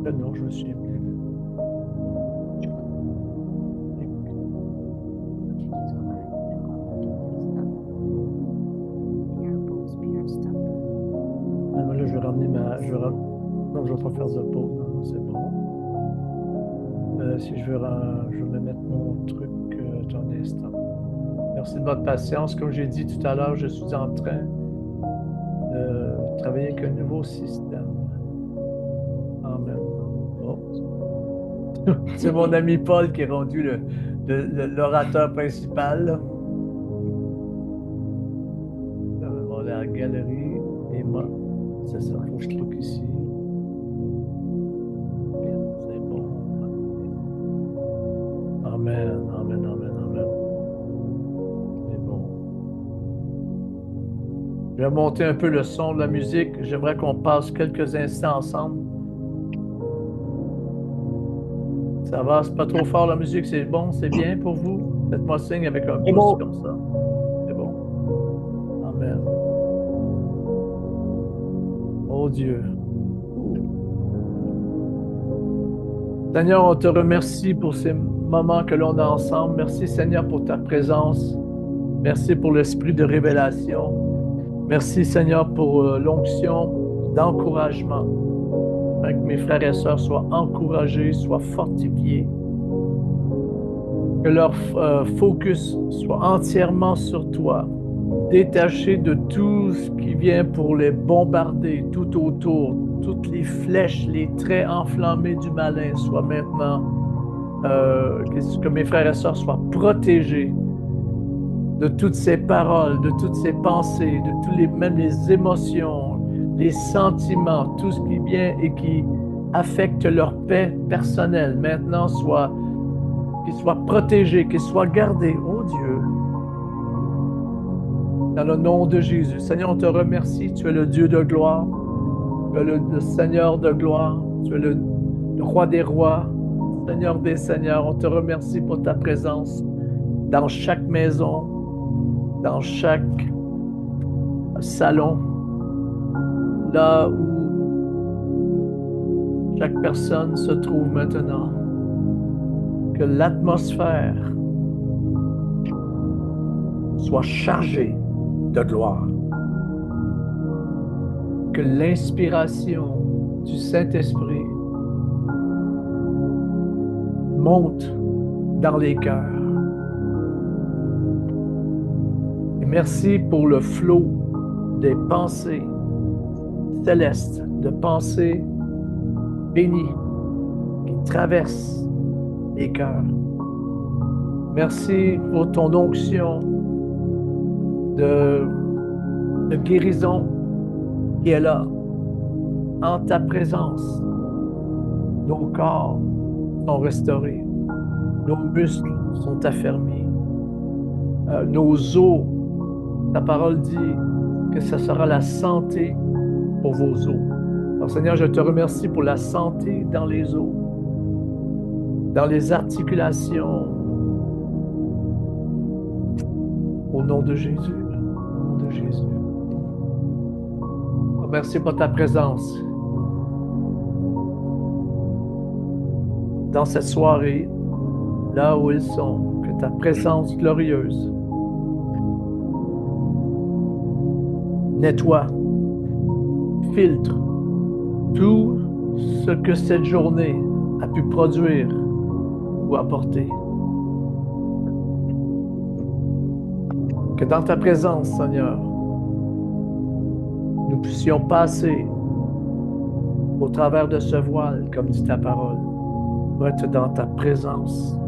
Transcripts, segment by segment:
Non, je me souviens plus. Ok, tu dois il y a un pause puis un stop. Ah, là, je vais ramener ma. Non, je ne vais pas faire de pause. Non, non, c'est bon. Si je vais me mettre mon truc dans un instant. Merci de votre patience. Comme j'ai dit tout à l'heure, je suis en train de travailler avec un nouveau système. Amen. Bon. C'est mon ami Paul qui est rendu l'orateur principal, là. On est à la galerie et moi, c'est ça. Faut que je clique ici. C'est bon. Amen, amen, amen, amen. C'est bon. Je vais monter un peu le son de la musique. J'aimerais qu'on passe quelques instants ensemble. Ça va, c'est pas trop fort la musique, c'est bon, c'est bien pour vous? Faites-moi signe avec un C'est pouce bon. comme ça. C'est bon. Amen. Oh Dieu. Seigneur, on te remercie pour ces moments que l'on a ensemble. Merci Seigneur pour ta présence. Merci pour l'esprit de révélation. Merci Seigneur pour l'onction d'encouragement. Afin que mes frères et sœurs soient encouragés, soient fortifiés. Que leur focus soit entièrement sur toi, détaché de tout ce qui vient pour les bombarder tout autour. Toutes les flèches, les traits enflammés du malin soient maintenant, que mes frères et sœurs soient protégés de toutes ces paroles, de toutes ces pensées, de tous les, même les émotions, les sentiments, tout ce qui vient et qui affecte leur paix personnelle, maintenant qu'ils soient protégés, qu'ils soient gardés. Oh Dieu, dans le nom de Jésus. Seigneur, on te remercie. Tu es le Dieu de gloire. Tu es le Seigneur de gloire. Tu es le roi des rois, Seigneur des seigneurs. On te remercie pour ta présence dans chaque maison, dans chaque salon, là où chaque personne se trouve maintenant. Que l'atmosphère soit chargée de gloire. Que l'inspiration du Saint-Esprit monte dans les cœurs. Et merci pour le flot des pensées célestes, de pensées bénies qui traversent les cœurs. Merci pour ton onction de guérison qui est là, en ta présence. Nos corps sont restaurés, nos muscles sont affermis, nos os, ta parole dit que ce sera la santé pour vos os. Alors Seigneur, je te remercie pour la santé dans les os, dans les articulations, au nom de Jésus, au nom de Jésus. Merci pour ta présence dans cette soirée, là où ils sont, que ta présence glorieuse nettoie, filtre tout ce que cette journée a pu produire ou apporter. Que dans ta présence, Seigneur, nous puissions passer au travers de ce voile, comme dit ta parole, pour être dans ta présence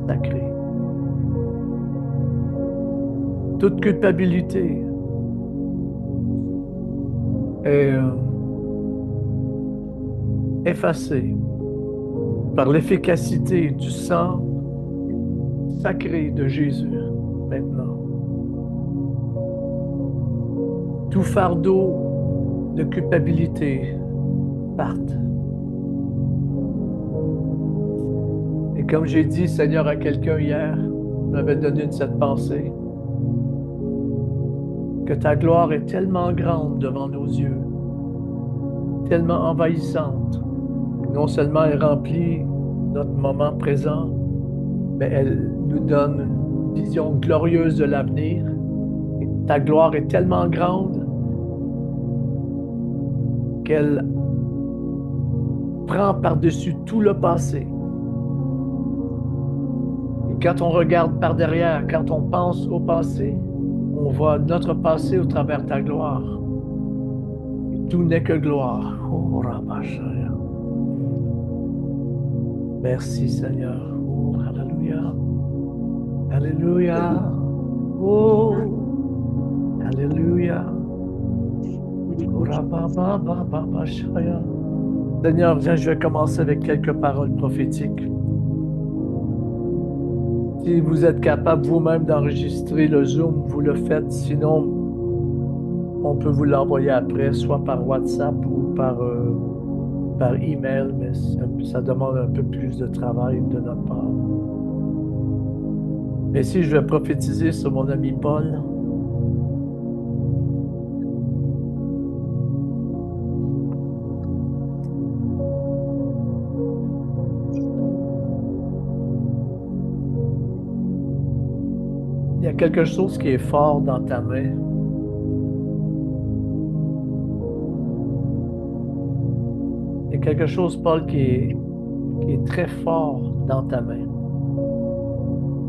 sacrée. Toute culpabilité est effacée par l'efficacité du sang sacré de Jésus maintenant. Tout fardeau de culpabilité parte. Et comme j'ai dit, Seigneur, à quelqu'un hier, m'avait donné cette pensée, que ta gloire est tellement grande devant nos yeux, tellement envahissante, non seulement elle remplit notre moment présent, mais elle nous donne une vision glorieuse de l'avenir. Et ta gloire est tellement grande qu'elle prend par-dessus tout le passé. Et quand on regarde par derrière, quand on pense au passé, on voit notre passé au travers ta gloire. Et tout n'est que gloire. Oh, Rabashaya. Merci Seigneur. Oh, Alléluia. Alléluia. Oh, Alléluia. Oh, Rababababashaya. Seigneur, viens, je vais commencer avec quelques paroles prophétiques. Si vous êtes capable vous-même d'enregistrer le Zoom, vous le faites. Sinon, on peut vous l'envoyer après, soit par WhatsApp ou par email, mais ça demande un peu plus de travail de notre part. Mais si je vais prophétiser sur mon ami Paul, il y a quelque chose qui est fort dans ta main. Il y a quelque chose, Paul, qui est très fort dans ta main.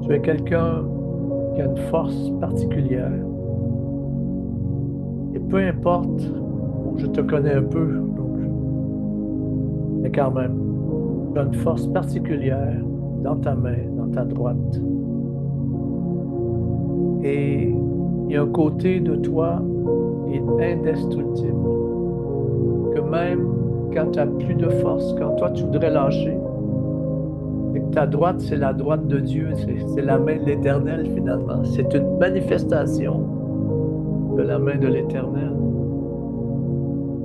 Tu es quelqu'un qui a une force particulière. Et peu importe, je te connais un peu, donc, mais quand même, tu as une force particulière dans ta main, dans ta droite. Et il y a un côté de toi qui est indestructible. Que même quand tu n'as plus de force, quand toi tu voudrais lâcher, et que ta droite, c'est la droite de Dieu, c'est la main de l'Éternel finalement. C'est une manifestation de la main de l'Éternel.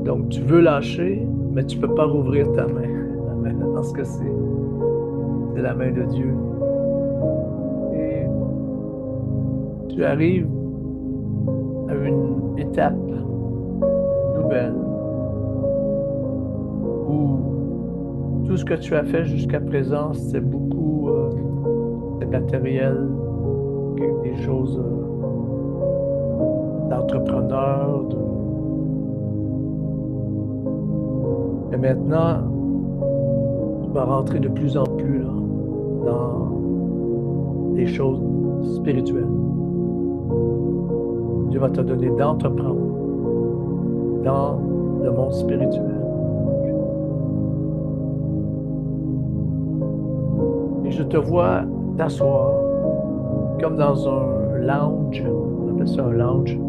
Donc tu veux lâcher, mais tu ne peux pas rouvrir ta main. Parce que c'est la main de Dieu. Et tu arrives à une étape nouvelle où tout ce que tu as fait jusqu'à présent, c'est beaucoup de matériel, des choses d'entrepreneur. Et maintenant, tu vas rentrer de plus en plus là, dans des choses spirituelles. Dieu va te donner d'entreprendre dans le monde spirituel. Et je te vois t'asseoir comme dans un lounge, on appelle ça un lounge,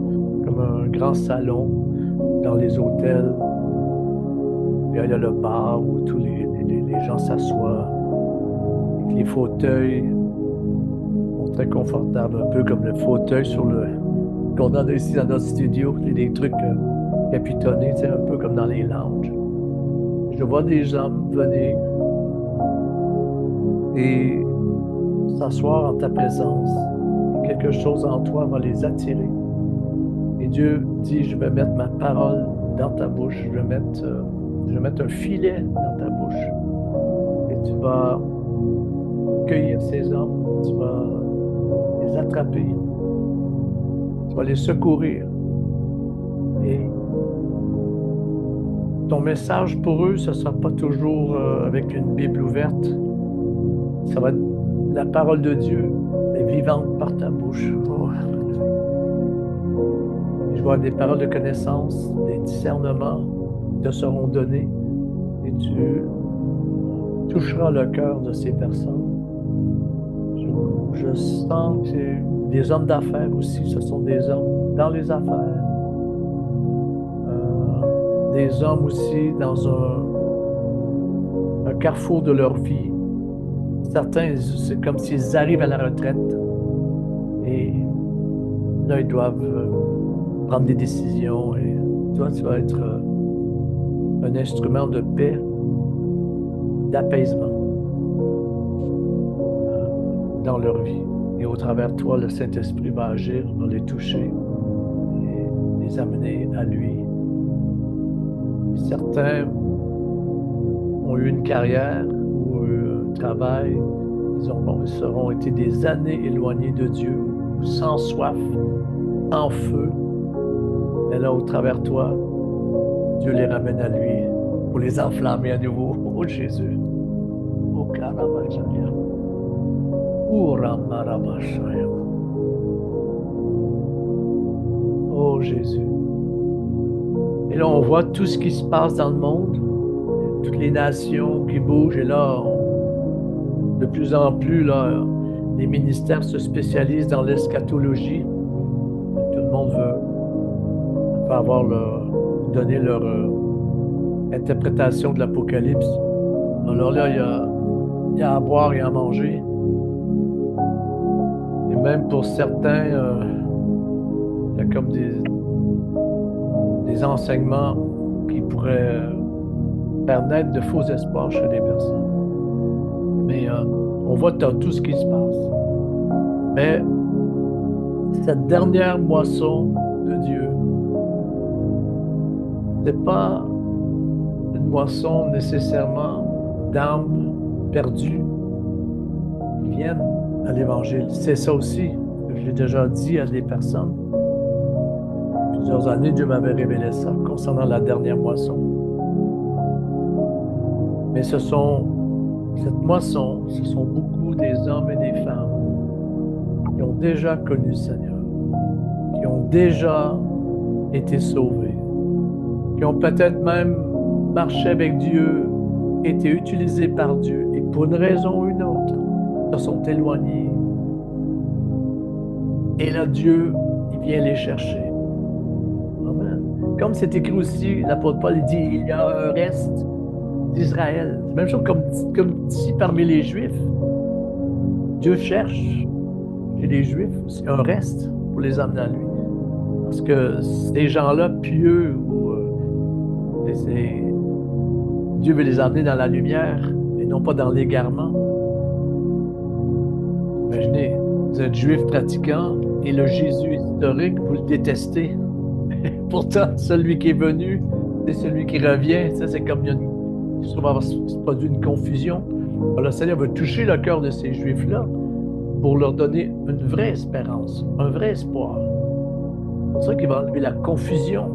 comme un grand salon dans les hôtels. Il y a le bar où tous les gens s'assoient, avec les fauteuils sont très confortables, un peu comme le fauteuil qu'on a ici dans notre studio, des trucs capitonnés, un peu comme dans les lounges. Je vois des hommes venir et s'asseoir en ta présence. Et quelque chose en toi va les attirer. Et Dieu dit, je vais mettre ma parole dans ta bouche, je vais mettre un filet dans ta bouche. Et tu vas cueillir ces hommes, tu vas les attraper, tu vas les secourir. Et ton message pour eux, ce ne sera pas toujours avec une Bible ouverte. Ça va être la parole de Dieu est vivante par ta bouche. Oh. Je vois des paroles de connaissance, des discernements te seront donnés et tu toucheras le cœur de ces personnes. Je sens que c'est des hommes d'affaires aussi, ce sont des hommes dans les affaires, des hommes aussi dans un carrefour de leur vie. Certains, c'est comme s'ils arrivent à la retraite et là, ils doivent prendre des décisions et toi, tu vas être un instrument de paix, d'apaisement dans leur vie. Et au travers de toi, le Saint-Esprit va agir, va les toucher et les amener à lui. Certains ont eu une carrière ou un travail, ils auront été des années éloignés de Dieu, ou sans soif, sans feu. Mais là, au travers de toi, Dieu les ramène à lui pour les enflammer à nouveau. Oh Jésus. Oh Karabachaya. Oh Ramarabachaya. Oh Jésus. Et là, on voit tout ce qui se passe dans le monde, toutes les nations qui bougent. Et là, de plus en plus, là, les ministères se spécialisent dans l'eschatologie. Tout le monde veut avoir donner leur interprétation de l'Apocalypse. Alors là, il y a à boire et à manger. Et même pour certains, il y a comme des enseignements qui pourraient faire naître de faux espoirs chez les personnes. Mais on voit tout ce qui se passe. Mais cette dernière moisson de Dieu, c'est pas une moisson nécessairement d'âmes perdues qui viennent à l'Évangile. C'est ça aussi que j'ai déjà dit à des personnes. Plusieurs années, Dieu m'avait révélé ça concernant la dernière moisson. Mais cette moisson, ce sont beaucoup des hommes et des femmes qui ont déjà connu le Seigneur, qui ont déjà été sauvés, qui ont peut-être même marché avec Dieu, été utilisés par Dieu, et pour une raison ou une autre, se sont éloignés. Et là, Dieu, il vient les chercher. Amen. Comme c'est écrit aussi, l'apôtre Paul dit, il y a un reste d'Israël. C'est la même chose comme ici parmi les Juifs. Dieu cherche chez les Juifs aussi un reste pour les amener à lui. Parce que ces gens-là pieux, Dieu veut les amener dans la lumière et non pas dans l'égarement. Imaginez, vous êtes juif pratiquant et le Jésus historique, vous le détestez. Pourtant, celui qui est venu, c'est celui qui revient. Ça, c'est comme il y a souvent se produit une confusion. Alors, le Seigneur veut toucher le cœur de ces Juifs-là pour leur donner une vraie espérance, un vrai espoir. C'est pour ça qu'il va enlever la confusion.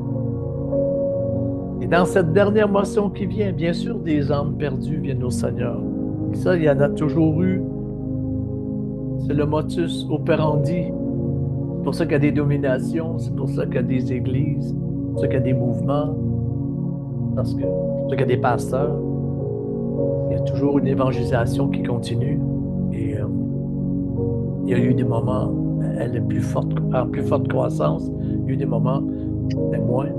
Et dans cette dernière moisson qui vient, bien sûr, des âmes perdues viennent au Seigneur. Et ça, il y en a toujours eu. C'est le modus operandi. C'est pour ça qu'il y a des dominations, c'est pour ça qu'il y a des églises, c'est pour ça qu'il y a des mouvements, c'est pour ça qu'il y a des pasteurs. Il y a toujours une évangélisation qui continue. Et il y a eu des moments, elle est en plus forte croissance. Il y a eu des moments, c'est moins.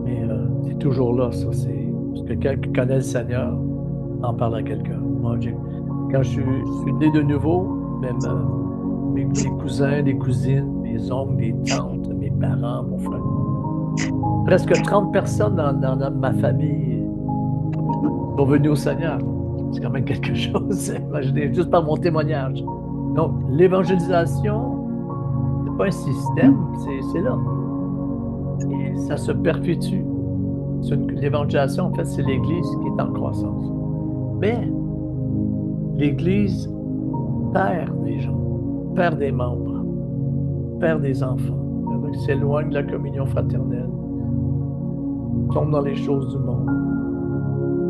Mais c'est toujours là, ça. C'est quelqu'un qui connaît le Seigneur en parle à quelqu'un. Moi, quand je suis né de nouveau, même mes cousins, des cousines, mes oncles, mes tantes, mes parents, mon frère. Presque 30 personnes dans ma famille sont venues au Seigneur. C'est quand même quelque chose. Imaginez, juste par mon témoignage. Donc, l'évangélisation, c'est pas un système, c'est là. Et ça se perpétue. L'évangélisation, en fait, c'est l'Église qui est en croissance. Mais l'Église perd des gens, perd des membres, perd des enfants. Il y en a qui s'éloignent de la communion fraternelle, tombent dans les choses du monde,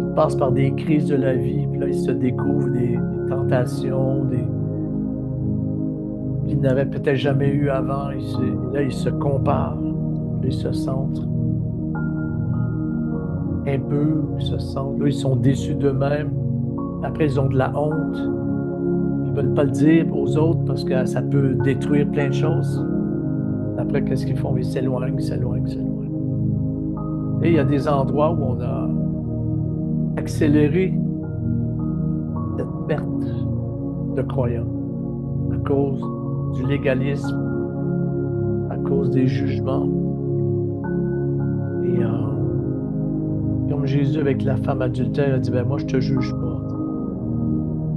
ils passent par des crises de la vie, puis là, ils se découvrent des tentations, qu'ils n'avaient peut-être jamais eu avant. Là, ils se comparent, ils se sentent un peu, là, ils sont déçus d'eux-mêmes. Après, ils ont de la honte. Ils ne veulent pas le dire aux autres parce que ça peut détruire plein de choses. Après, qu'est-ce qu'ils font? Ils s'éloignent. Et il y a des endroits où on a accéléré cette perte de croyants à cause du légalisme, à cause des jugements. Et comme Jésus avec la femme adultère a dit, ben moi je te juge pas.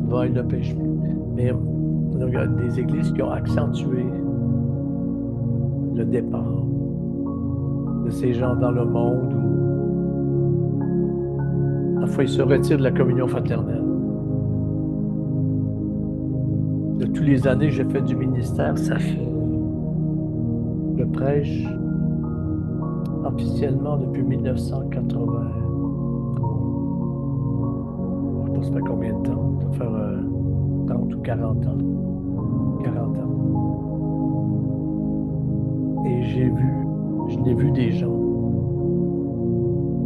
Va, il ne pêche plus. Mais il y a des églises qui ont accentué le départ de ces gens dans le monde où Parfois, ils se retirent de la communion fraternelle. De tous les années que j'ai fait du ministère, ça fait... Je prêche officiellement depuis 1983. Je ne sais pas combien de temps. Ça va faire 30 ou 40 ans. 40 ans. Et je l'ai vu des gens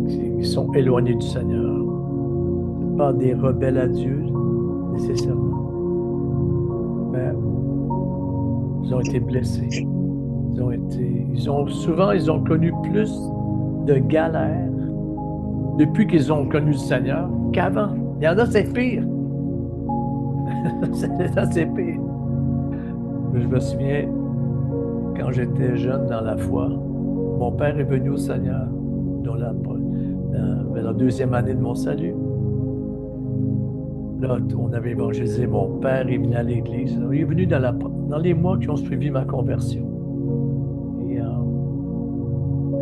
qui sont éloignés du Seigneur. Pas des rebelles à Dieu, nécessairement. Mais ils ont été blessés. Souvent, ils ont connu plus de galères depuis qu'ils ont connu le Seigneur qu'avant. Il y en a, c'est pire. C'est pire. Je me souviens, quand j'étais jeune dans la foi, mon père est venu au Seigneur dans la deuxième année de mon salut. Là, on avait évangélisé mon père, il venait à l'église. Il est venu dans les mois qui ont suivi ma conversion. Et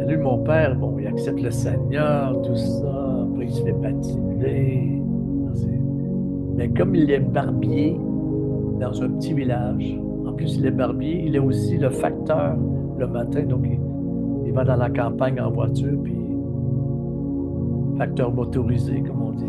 lui, mon père, bon, il accepte le Seigneur, tout ça. Après, il se fait baptiser. Mais comme il est barbier dans un petit village, en plus, il est barbier, il est aussi le facteur le matin. Donc, il va dans la campagne en voiture, puis facteur motorisé, comme on dit.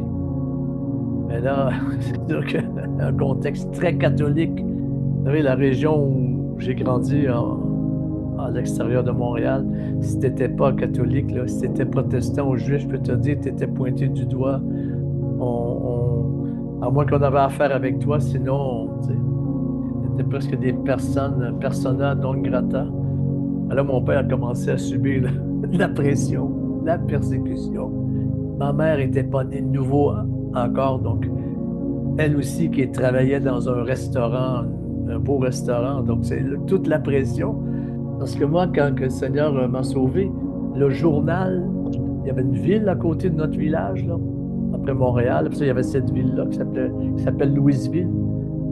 Mais là, c'est sûr qu'un contexte très catholique. Vous savez, la région où j'ai grandi à l'extérieur de Montréal, si tu n'étais pas catholique, là, si tu étais protestant ou juif, je peux te dire, tu étais pointé du doigt. À moins qu'on avait affaire avec toi, sinon, tu étais presque des persona non grata. Alors, mon père a commencé à subir la pression, la persécution. Ma mère n'était pas née de nouveau encore, donc elle aussi qui travaillait dans un restaurant, un beau restaurant, donc c'est toute la pression. Parce que moi, quand le Seigneur m'a sauvé, le journal, il y avait une ville à côté de notre village, là, après Montréal, puis ça, il y avait cette ville-là qui s'appelle Louisville.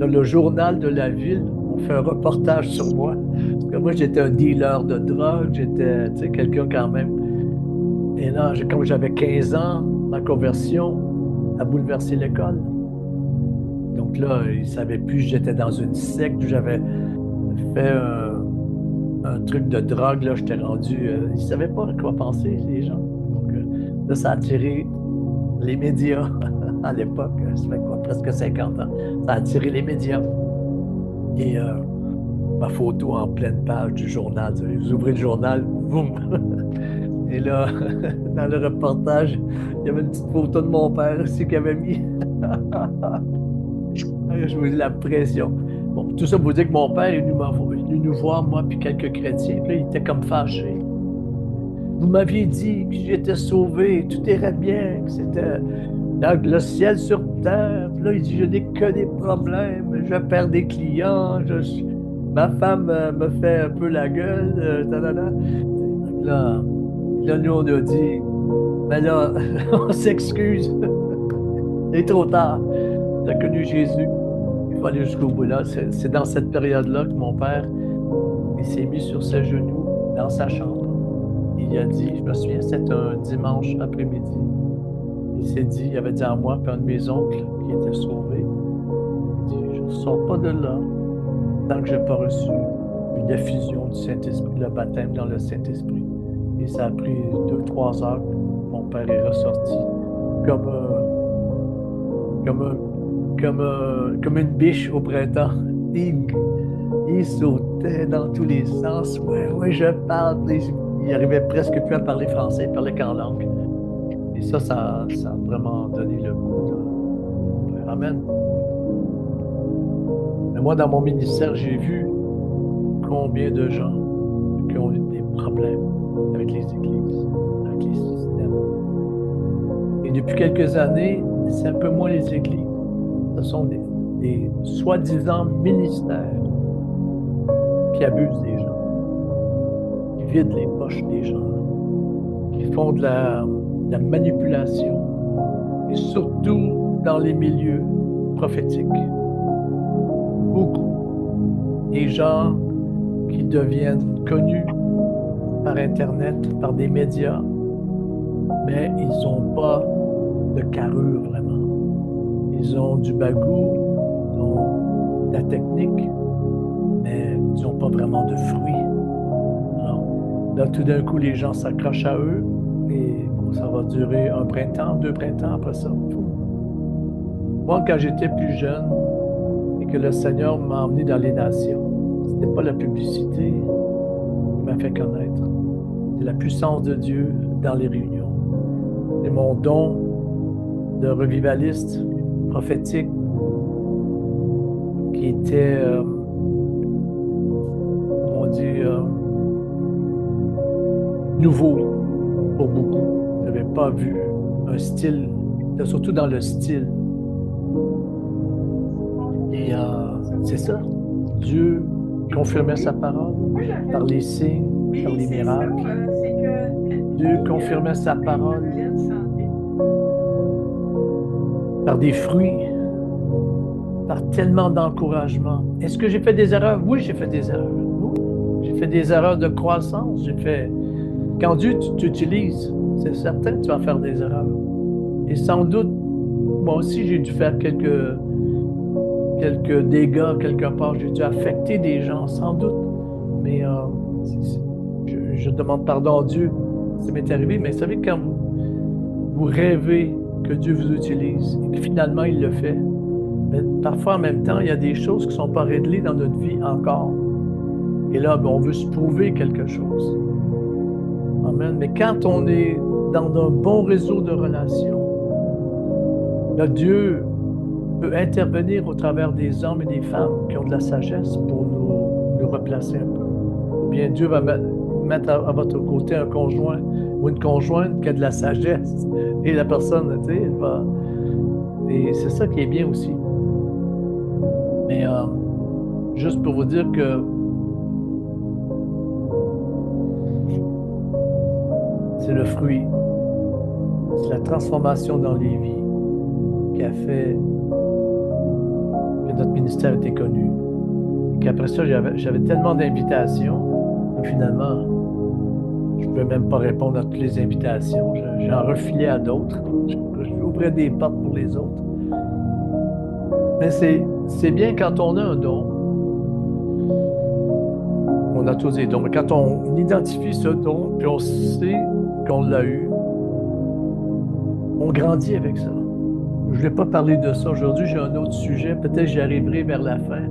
Dans le journal de la ville, on fait un reportage sur moi. Parce que moi, j'étais un dealer de drogue, j'étais, tu sais, quelqu'un quand même. Et là, comme j'avais 15 ans, ma conversion a bouleversé l'école. Donc là, ils ne savaient plus que j'étais dans une secte, où j'avais fait un truc de drogue, là, j'étais rendu... ils ne savaient pas à quoi penser, les gens. Donc là, ça a attiré les médias à l'époque, ça fait quoi, presque 50 ans. Ça a attiré les médias. Et ma photo en pleine page du journal. Vous ouvrez le journal, boum! Et là, dans le reportage, il y avait une petite photo de mon père aussi qu'il avait mis. Je vous dis la pression. Bon, tout ça pour vous dire que mon père est venu nous voir, moi, puis quelques chrétiens. Puis là, il était comme fâché. Vous m'aviez dit que j'étais sauvé, tout irait bien, que c'était le ciel sur terre. Puis là, il dit, je n'ai que des problèmes, je perds des clients, ma femme me fait un peu la gueule. Là, nous, on a dit, mais là, on s'excuse. Il est trop tard. Tu as connu Jésus. Il faut aller jusqu'au bout là. C'est dans cette période-là que mon père, il s'est mis sur ses genoux dans sa chambre. Il a dit, je me souviens, c'était un dimanche après-midi. Il s'est dit, il avait dit à moi, puis un de mes oncles qui était sauvé, il dit, je ne sors pas de là tant que je n'ai pas reçu une effusion du Saint-Esprit, le baptême dans le Saint-Esprit. Et ça a pris 2-3 heures. Mon père est ressorti comme une biche au printemps. Il sautait dans tous les sens. Ouais, je parle. Il arrivait presque plus à parler français, il parlait qu'en langue. Et ça a vraiment donné le goût. Amen. Mais moi, dans mon ministère, j'ai vu combien de gens qui ont eu des problèmes avec les églises, avec les systèmes. Et depuis quelques années, c'est un peu moins les églises. Ce sont des soi-disant ministères qui abusent des gens, qui vident les poches des gens, qui font de la manipulation, et surtout dans les milieux prophétiques. Beaucoup. Des gens qui deviennent connus par Internet, par des médias, mais ils n'ont pas de carrure, vraiment. Ils ont du bagou, ils ont de la technique, mais ils n'ont pas vraiment de fruits. Alors, là, tout d'un coup, les gens s'accrochent à eux et bon, ça va durer un printemps, 2 printemps après ça. Moi, quand j'étais plus jeune et que le Seigneur m'a emmené dans les nations, c'était pas la publicité qui m'a fait connaître. C'est la puissance de Dieu dans les réunions. C'est mon don de revivaliste prophétique qui était, on dit, nouveau pour beaucoup. Je n'avais pas vu un style, surtout dans le style. Et c'est ça. Dieu confirmait sa parole par les signes, par les miracles. Dieu confirmait sa parole par des fruits, par tellement d'encouragement. Est-ce que j'ai fait des erreurs? Oui, j'ai fait des erreurs. Oui. J'ai fait des erreurs de croissance. Quand Dieu t'utilise, c'est certain que tu vas faire des erreurs. Et sans doute, moi aussi, j'ai dû faire quelques dégâts quelque part. J'ai dû affecter des gens, sans doute. Mais je demande pardon à Dieu. Ça m'est arrivé. Mais vous savez, quand vous rêvez que Dieu vous utilise et que finalement, il le fait, mais parfois, en même temps, il y a des choses qui ne sont pas réglées dans notre vie encore. Et là, on veut se prouver quelque chose. Amen. Mais quand on est dans un bon réseau de relations, là, Dieu peut intervenir au travers des hommes et des femmes qui ont de la sagesse pour nous replacer un peu. Ou bien Dieu va mettre à votre côté un conjoint ou une conjointe qui a de la sagesse. Et la personne, tu sais, elle va... Et c'est ça qui est bien aussi. Mais juste pour vous dire que c'est le fruit, c'est la transformation dans les vies qui a fait que notre ministère était connu. Et qu'après ça, j'avais tellement d'invitations, et finalement, je ne pouvais même pas répondre à toutes les invitations. J'en refilais à d'autres. J'ouvrais des portes pour les autres. Mais c'est bien quand on a un don. On a tous des dons. Mais quand on identifie ce don, puis on sait qu'on l'a eu, on grandit avec ça. Je ne vais pas parler de ça aujourd'hui, j'ai un autre sujet, peut-être j'y arriverai vers la fin.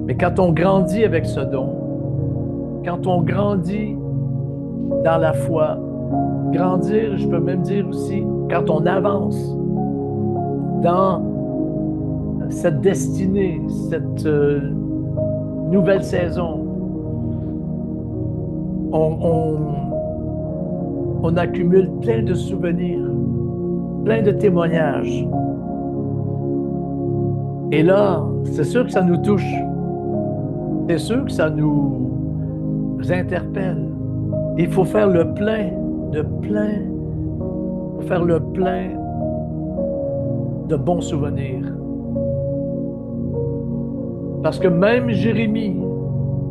Mais quand on grandit avec ce don, quand on grandit dans la foi, grandir, je peux même dire aussi, quand on avance dans cette destinée, cette nouvelle saison, on accumule plein de souvenirs, plein de témoignages. Et là, c'est sûr que ça nous touche. C'est sûr que ça nous interpelle. Il faut faire le plein, il faut faire le plein de bons souvenirs. Parce que même Jérémie,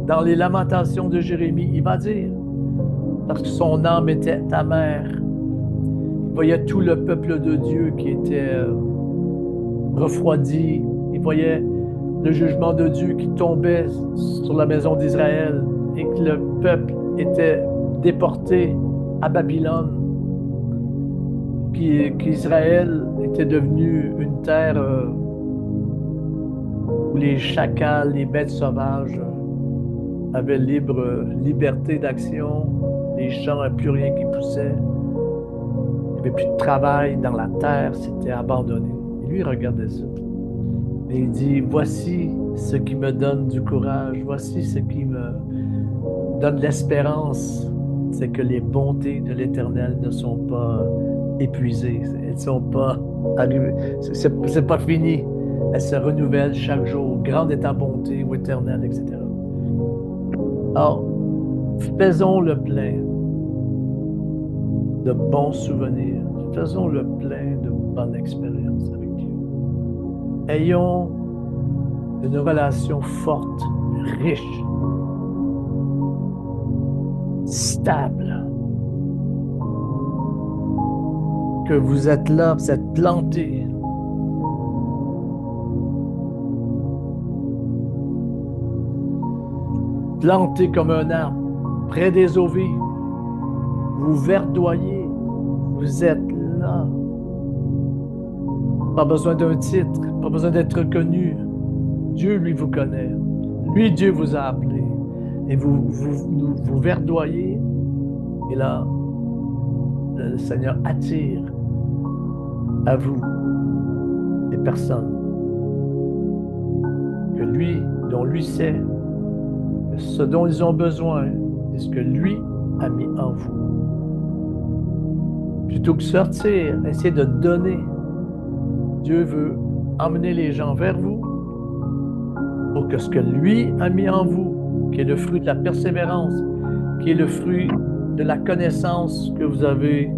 dans les lamentations de Jérémie, il va dire, parce que son âme était amère, il voyait tout le peuple de Dieu qui était refroidi, il voyait le jugement de Dieu qui tombait sur la maison d'Israël et que le peuple était déporté à Babylone, qu'Israël était devenu une terre où les chacals, les bêtes sauvages avaient liberté d'action, les champs n'avaient plus rien qui poussait, il n'y avait plus de travail dans la terre, c'était abandonné. Et lui, il regardait ça. Et il dit, voici ce qui me donne du courage, voici ce qui me donne l'espérance, c'est que les bontés de l'Éternel ne sont pas épuisées, elles ne sont pas arrivées, c'est pas fini, elles se renouvellent chaque jour, grande est ta bonté, ô Éternel, etc. Alors, faisons le plein de bons souvenirs, faisons le plein de bonnes expériences avec Dieu. Ayons une relation forte, riche, stable. que vous êtes là, vous êtes plantés. Plantés comme un arbre, près des eaux vives. Vous verdoyez, vous êtes là. Pas besoin d'un titre, pas besoin d'être reconnu. Dieu, lui, vous connaît. Lui, Dieu vous a appelé. Et vous verdoyez. Et là, le Seigneur attire à vous des personnes que lui, dont lui sait que ce dont ils ont besoin, c'est ce que lui a mis en vous. Plutôt que sortir, essayer de donner, Dieu veut emmener les gens vers vous pour que ce que lui a mis en vous, qui est le fruit de la persévérance, qui est le fruit de la connaissance que vous avez,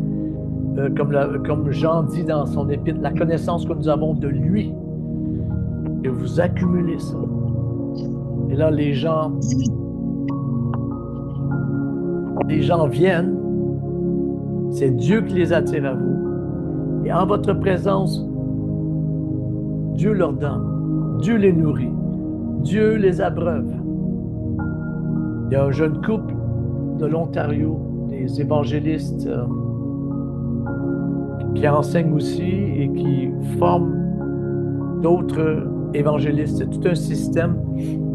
comme Jean dit dans son épître, la connaissance que nous avons de lui, et vous accumulez ça. Et là, les gens viennent, c'est Dieu qui les attire à vous. Et en votre présence, Dieu leur donne, Dieu les nourrit, Dieu les abreuve. Il y a un jeune couple de l'Ontario, des évangélistes qui enseignent aussi et qui forment d'autres évangélistes. C'est tout un système,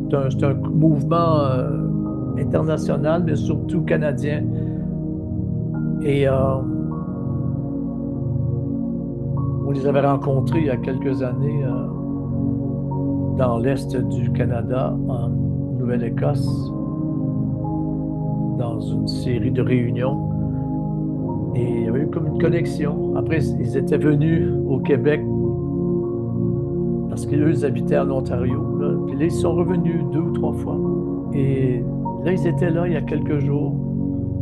c'est un mouvement international, mais surtout canadien. Et on les avait rencontrés il y a quelques années dans l'Est du Canada, en Nouvelle-Écosse, dans une série de réunions. Et il y avait eu comme une connexion. Après, ils étaient venus au Québec parce qu'eux, ils habitaient en Ontario. Là. Puis là, ils sont revenus 2 ou 3 fois. Et là, ils étaient là il y a quelques jours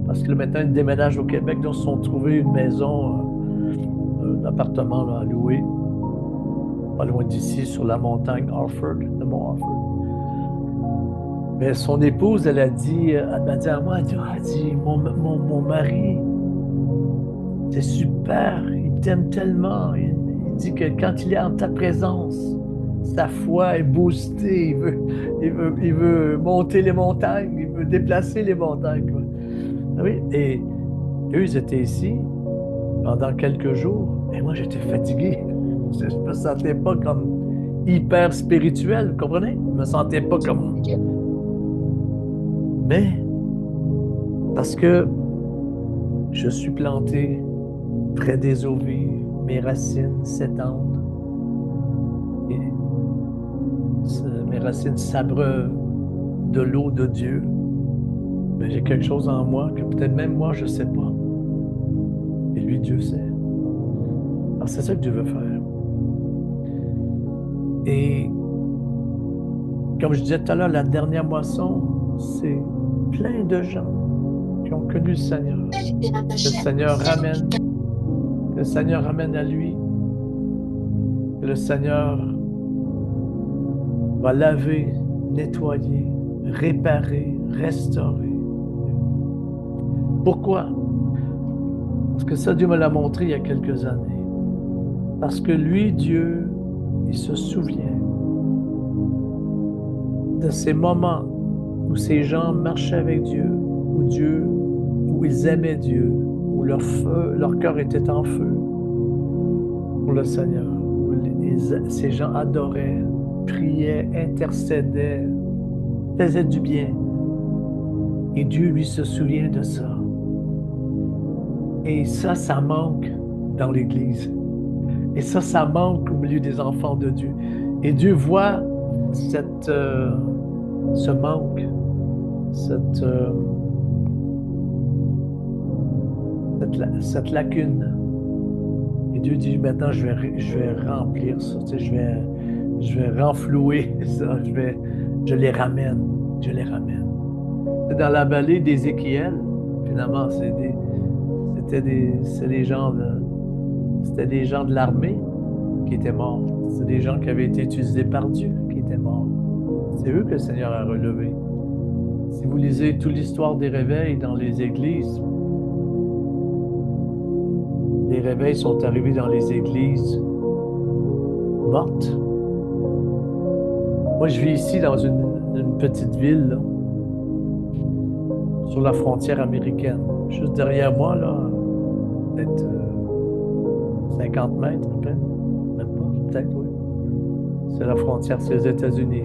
parce que là, maintenant, ils déménagent au Québec. Donc, ils se sont trouvés une maison, un appartement là, à louer, pas loin d'ici, sur la montagne Harford, le mont Harford. Mais son épouse, elle m'a dit à moi, elle dit, mon mari, c'est super, il t'aime tellement. Il dit que quand il est en ta présence, sa foi est boostée. Il veut monter les montagnes, il veut déplacer les montagnes. Quoi. Ah oui, et eux, ils étaient ici pendant quelques jours, et moi, j'étais fatigué. Je ne me sentais pas comme hyper spirituel, vous comprenez? Je ne me sentais pas comme... Mais, parce que je suis planté près des eaux vives, mes racines s'étendent, et mes racines s'abreuvent de l'eau de Dieu. Mais j'ai quelque chose en moi que peut-être même moi, je ne sais pas. Et lui, Dieu sait. Alors, c'est ça que Dieu veut faire. Et comme je disais tout à l'heure, la dernière moisson, c'est plein de gens qui ont connu le Seigneur. Que le Seigneur ramène à lui. Que le Seigneur va laver, nettoyer, réparer, restaurer. Pourquoi? Parce que ça, Dieu me l'a montré il y a quelques années. Parce que lui, Dieu, il se souvient de ces moments où ces gens marchaient avec Dieu, où ils aimaient Dieu, où leur cœur était en feu pour le Seigneur, où ces gens adoraient, priaient, intercédaient, faisaient du bien. Et Dieu, lui, se souvient de ça. Et ça manque dans l'Église. Et ça manque au milieu des enfants de Dieu. Et Dieu voit ce manque, cette lacune. Et Dieu dit, maintenant, je vais remplir ça. Tu sais, je vais renflouer ça. Je les ramène. Je les ramène. Dans la vallée d'Ézéchiel, finalement, c'était des gens de l'armée qui étaient morts. C'est des gens qui avaient été utilisés par Dieu qui étaient morts. C'est eux que le Seigneur a relevés. Si vous lisez toute l'histoire des réveils dans les églises, les réveils sont arrivés dans les églises mortes. Moi, je vis ici dans une petite ville, là, sur la frontière américaine. Juste derrière moi, là, peut-être 50 mètres à peine, même pas, peut-être, oui. C'est la frontière, c'est les États-Unis.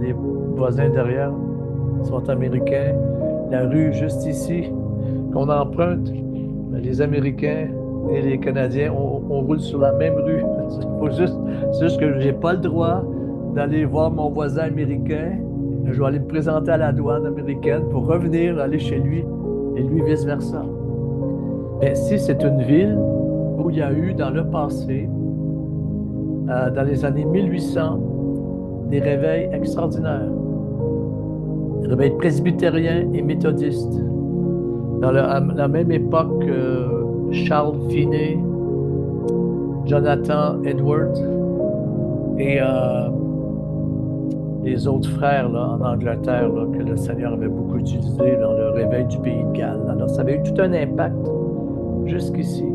Les voisins derrière sont américains. La rue juste ici, qu'on emprunte, ben, les Américains et les Canadiens, on roule sur la même rue. C'est juste que j'ai pas le droit d'aller voir mon voisin américain. Je vais aller me présenter à la douane américaine pour revenir, aller chez lui, et lui vice-versa. Mais si c'est une ville où il y a eu dans le passé, dans les années 1800, des réveils extraordinaires, des réveils presbytériens et méthodistes. Dans la même époque, Charles Finney, Jonathan Edwards et les autres frères là, en Angleterre là, que le Seigneur avait beaucoup utilisé dans le réveil du pays de Galles. Alors, ça avait eu tout un impact jusqu'ici.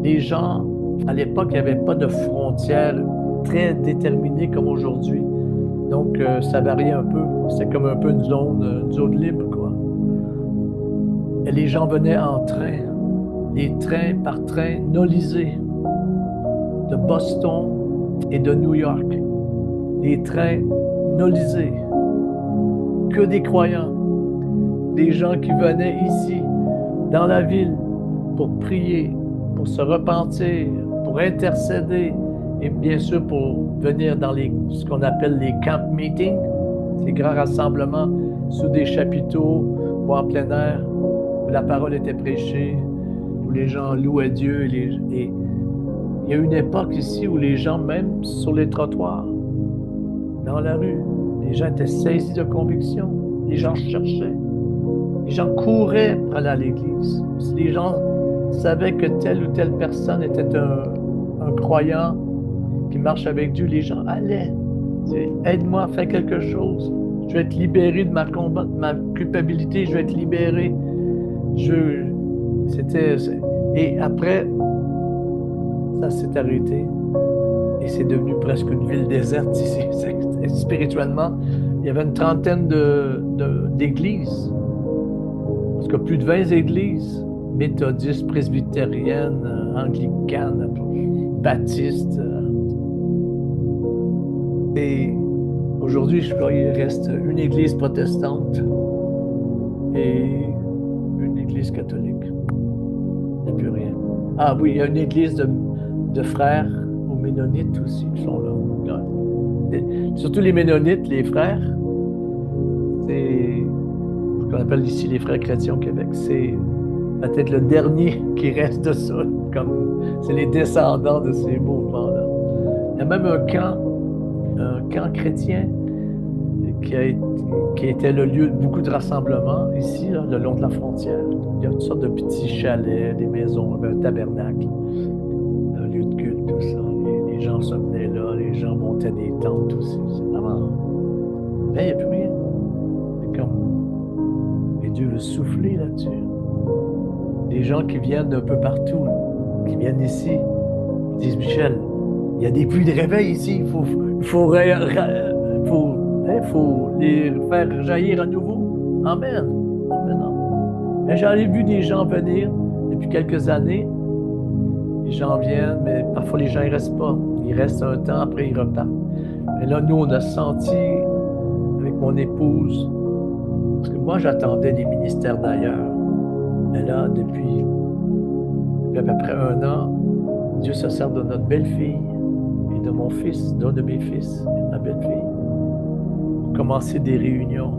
Les gens, à l'époque, il n'y avait pas de frontières très déterminées comme aujourd'hui. Donc, ça variait un peu. C'est comme un peu une zone libre, quoi. Et les gens venaient en train, les trains par train nolisés de Boston et de New York. Les trains nolisés. Que des croyants. Des gens qui venaient ici, dans la ville, pour prier, pour se repentir, pour intercéder et bien sûr pour venir dans ce qu'on appelle les camp meetings, ces grands rassemblements sous des chapiteaux ou en plein air, où la parole était prêchée, où les gens louaient Dieu. Et il y a une époque ici où les gens, même sur les trottoirs, dans la rue, les gens étaient saisis de conviction. Les gens cherchaient. Les gens couraient pour aller à l'église. Si les gens savaient que telle ou telle personne était un croyant qui marche avec Dieu, les gens allaient. Aide-moi à faire quelque chose. Je vais être libéré de ma culpabilité. Je vais être libéré. Et après, ça s'est arrêté. Et c'est devenu presque une ville déserte ici. Spirituellement, il y avait une trentaine d'églises. Parce que plus de 20 églises, méthodistes, presbytériennes, anglicanes, baptistes. Et aujourd'hui, je crois qu'il reste une église protestante et une église catholique. Il n'y a plus rien. Ah oui, il y a une église de frères aux Ménonites aussi qui sont là. Surtout les Ménonites, les frères, c'est ce qu'on appelle ici les frères chrétiens au Québec. C'est peut-être le dernier qui reste de ça. C'est les descendants de ces mouvements-là. Il y a même un camp chrétien qui était le lieu de beaucoup de rassemblements ici, là, le long de la frontière. Il y a toutes sortes de petits chalets, des maisons, un tabernacle, un lieu de culte, tout ça. Les gens se venaient là, les gens montaient des tentes aussi. C'est vraiment... Mais il n'y a plus rien. C'est comme... Et Dieu veut souffler là-dessus. Des gens qui viennent d'un peu partout, là, qui viennent ici, ils disent, Michel, il y a des puits de réveil ici, il faut les faire jaillir à nouveau. Amen. Amen, amen. Mais j'en ai vu des gens venir depuis quelques années. Les gens viennent, mais parfois les gens ne restent pas. Ils restent un temps, après ils repartent. Mais là, nous, on a senti, avec mon épouse, parce que moi, j'attendais des ministères d'ailleurs. Mais là, depuis à peu près 1 an, Dieu se sert de notre belle-fille et de mon fils, d'un de mes fils et de ma belle-fille, pour commencer des réunions.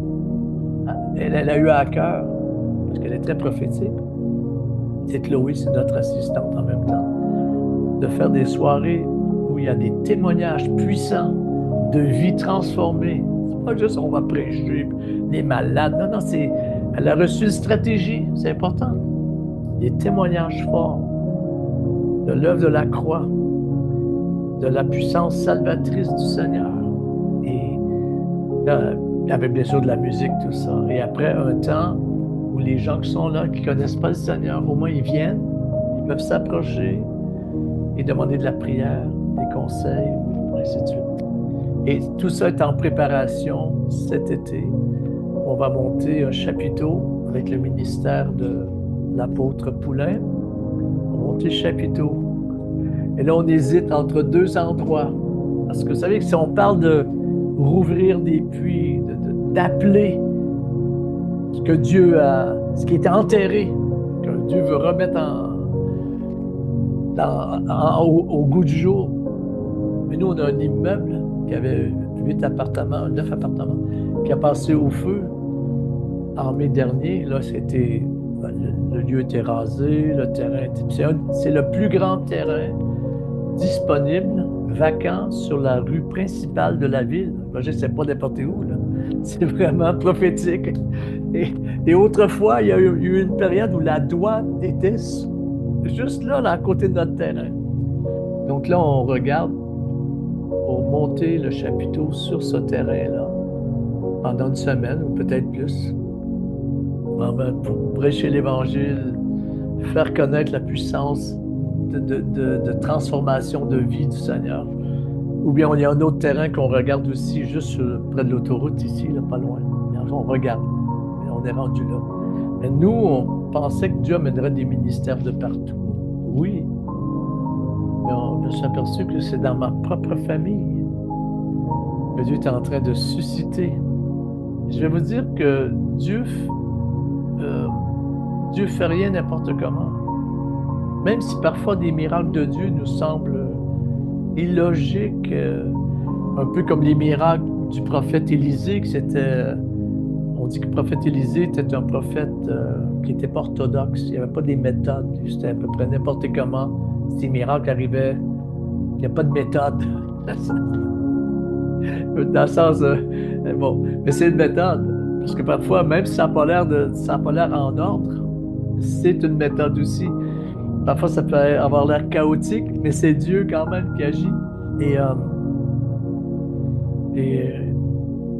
Elle a eu à cœur, parce qu'elle est très prophétique, et Chloé, c'est notre assistante en même temps, de faire des soirées où il y a des témoignages puissants de vies transformées. C'est pas juste on va prêcher les malades. Non, elle a reçu une stratégie, c'est important. Des témoignages forts de l'œuvre de la croix, de la puissance salvatrice du Seigneur. Et là, il y avait bien sûr de la musique, tout ça. Et après un temps où les gens qui sont là, qui ne connaissent pas le Seigneur, au moins ils viennent, Ils peuvent s'approcher et demander de la prière, des conseils, ainsi de suite. Et tout ça est en préparation cet été. On va monter un chapiteau avec le ministère de l'apôtre Poulain. On va monter le chapiteau. Et là, on hésite entre deux endroits. Parce que vous savez que si on parle de rouvrir des puits, d'appeler ce que Dieu a, ce qui était enterré, que Dieu veut remettre au goût du jour. Mais nous, on a un immeuble qui avait 9 appartements, qui a passé au feu en mai dernier. Là, le lieu était rasé, le terrain c'est le plus grand terrain disponible, vacant, sur la rue principale de la ville. Je ne sais pas n'importe où, là. C'est vraiment prophétique. Et autrefois, il y a eu une période où la douane était juste là, à côté de notre terrain. Donc là, on regarde pour monter le chapiteau sur ce terrain-là pendant une semaine ou peut-être plus. Pour prêcher l'Évangile, faire connaître la puissance de transformation de vie du Seigneur. Ou bien il y a un autre terrain qu'on regarde aussi juste près de l'autoroute ici, là, pas loin. On regarde, mais on est rendu là. Mais nous, on pensait que Dieu amènerait des ministères de partout. Oui, mais je me suis aperçu que c'est dans ma propre famille que Dieu est en train de susciter. Je vais vous dire que Dieu fait rien n'importe comment. Même si parfois des miracles de Dieu nous semblent illogiques, un peu comme les miracles du prophète Élisée, on dit que le prophète Élisée était un prophète qui n'était pas orthodoxe. Il n'y avait pas des méthodes. C'était à peu près n'importe comment. Ces miracles arrivaient. Il n'y a pas de méthode. Dans le sens, bon, mais c'est une méthode. Parce que parfois, même si ça n'a pas l'air en ordre, c'est une méthode aussi. Parfois, ça peut avoir l'air chaotique, mais c'est Dieu quand même qui agit. Et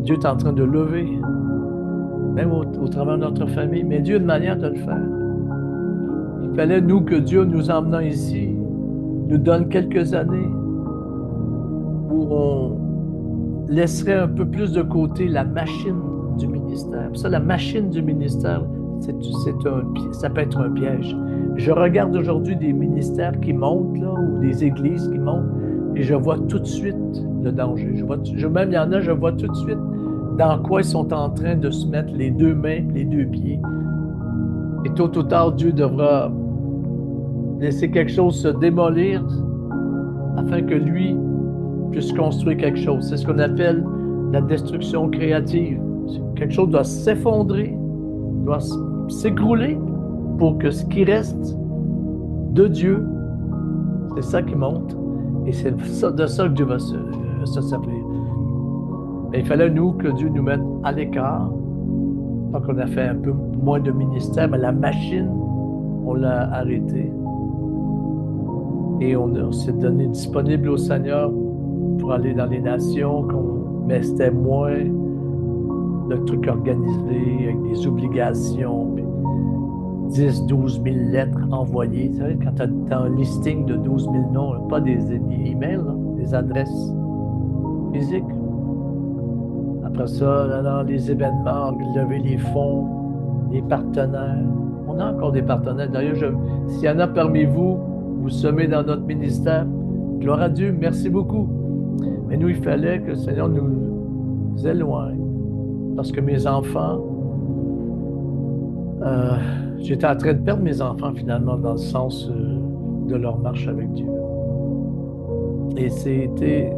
Dieu est en train de lever, même au travers de notre famille, mais Dieu a une manière de le faire. Il fallait, nous, que Dieu, nous emmenant ici, nous donne quelques années où on laisserait un peu plus de côté la machine du ministère. Ça, la machine du ministère, ça peut être un piège. Je regarde aujourd'hui des ministères qui montent, là, ou des églises qui montent, et je vois tout de suite le danger. Même il y en a, je vois tout de suite dans quoi ils sont en train de se mettre les deux mains, les deux pieds. Et tôt ou tard, Dieu devra laisser quelque chose se démolir afin que lui puisse construire quelque chose. C'est ce qu'on appelle la destruction créative. Quelque chose doit s'effondrer, doit s'écrouler pour que ce qui reste de Dieu, c'est ça qui monte. Et c'est de ça que Dieu va se servir. Mais il fallait, nous, que Dieu nous mette à l'écart. Donc, on a fait un peu moins de ministère, mais la machine, on l'a arrêtée. Et on s'est donné disponible au Seigneur pour aller dans les nations, mais c'était moins le truc organisé, avec des obligations, 10, 12 000 lettres envoyées. Vous savez, quand tu as un listing de 12 000 noms, pas des emails, là, des adresses physiques. Après ça, dans les événements, lever les fonds, les partenaires. On a encore des partenaires. D'ailleurs, s'il y en a parmi vous, vous semez dans notre ministère, gloire à Dieu, merci beaucoup. Mais nous, il fallait que le Seigneur nous éloigne. Parce que mes enfants, j'étais en train de perdre mes enfants finalement dans le sens de leur marche avec Dieu. Et c'était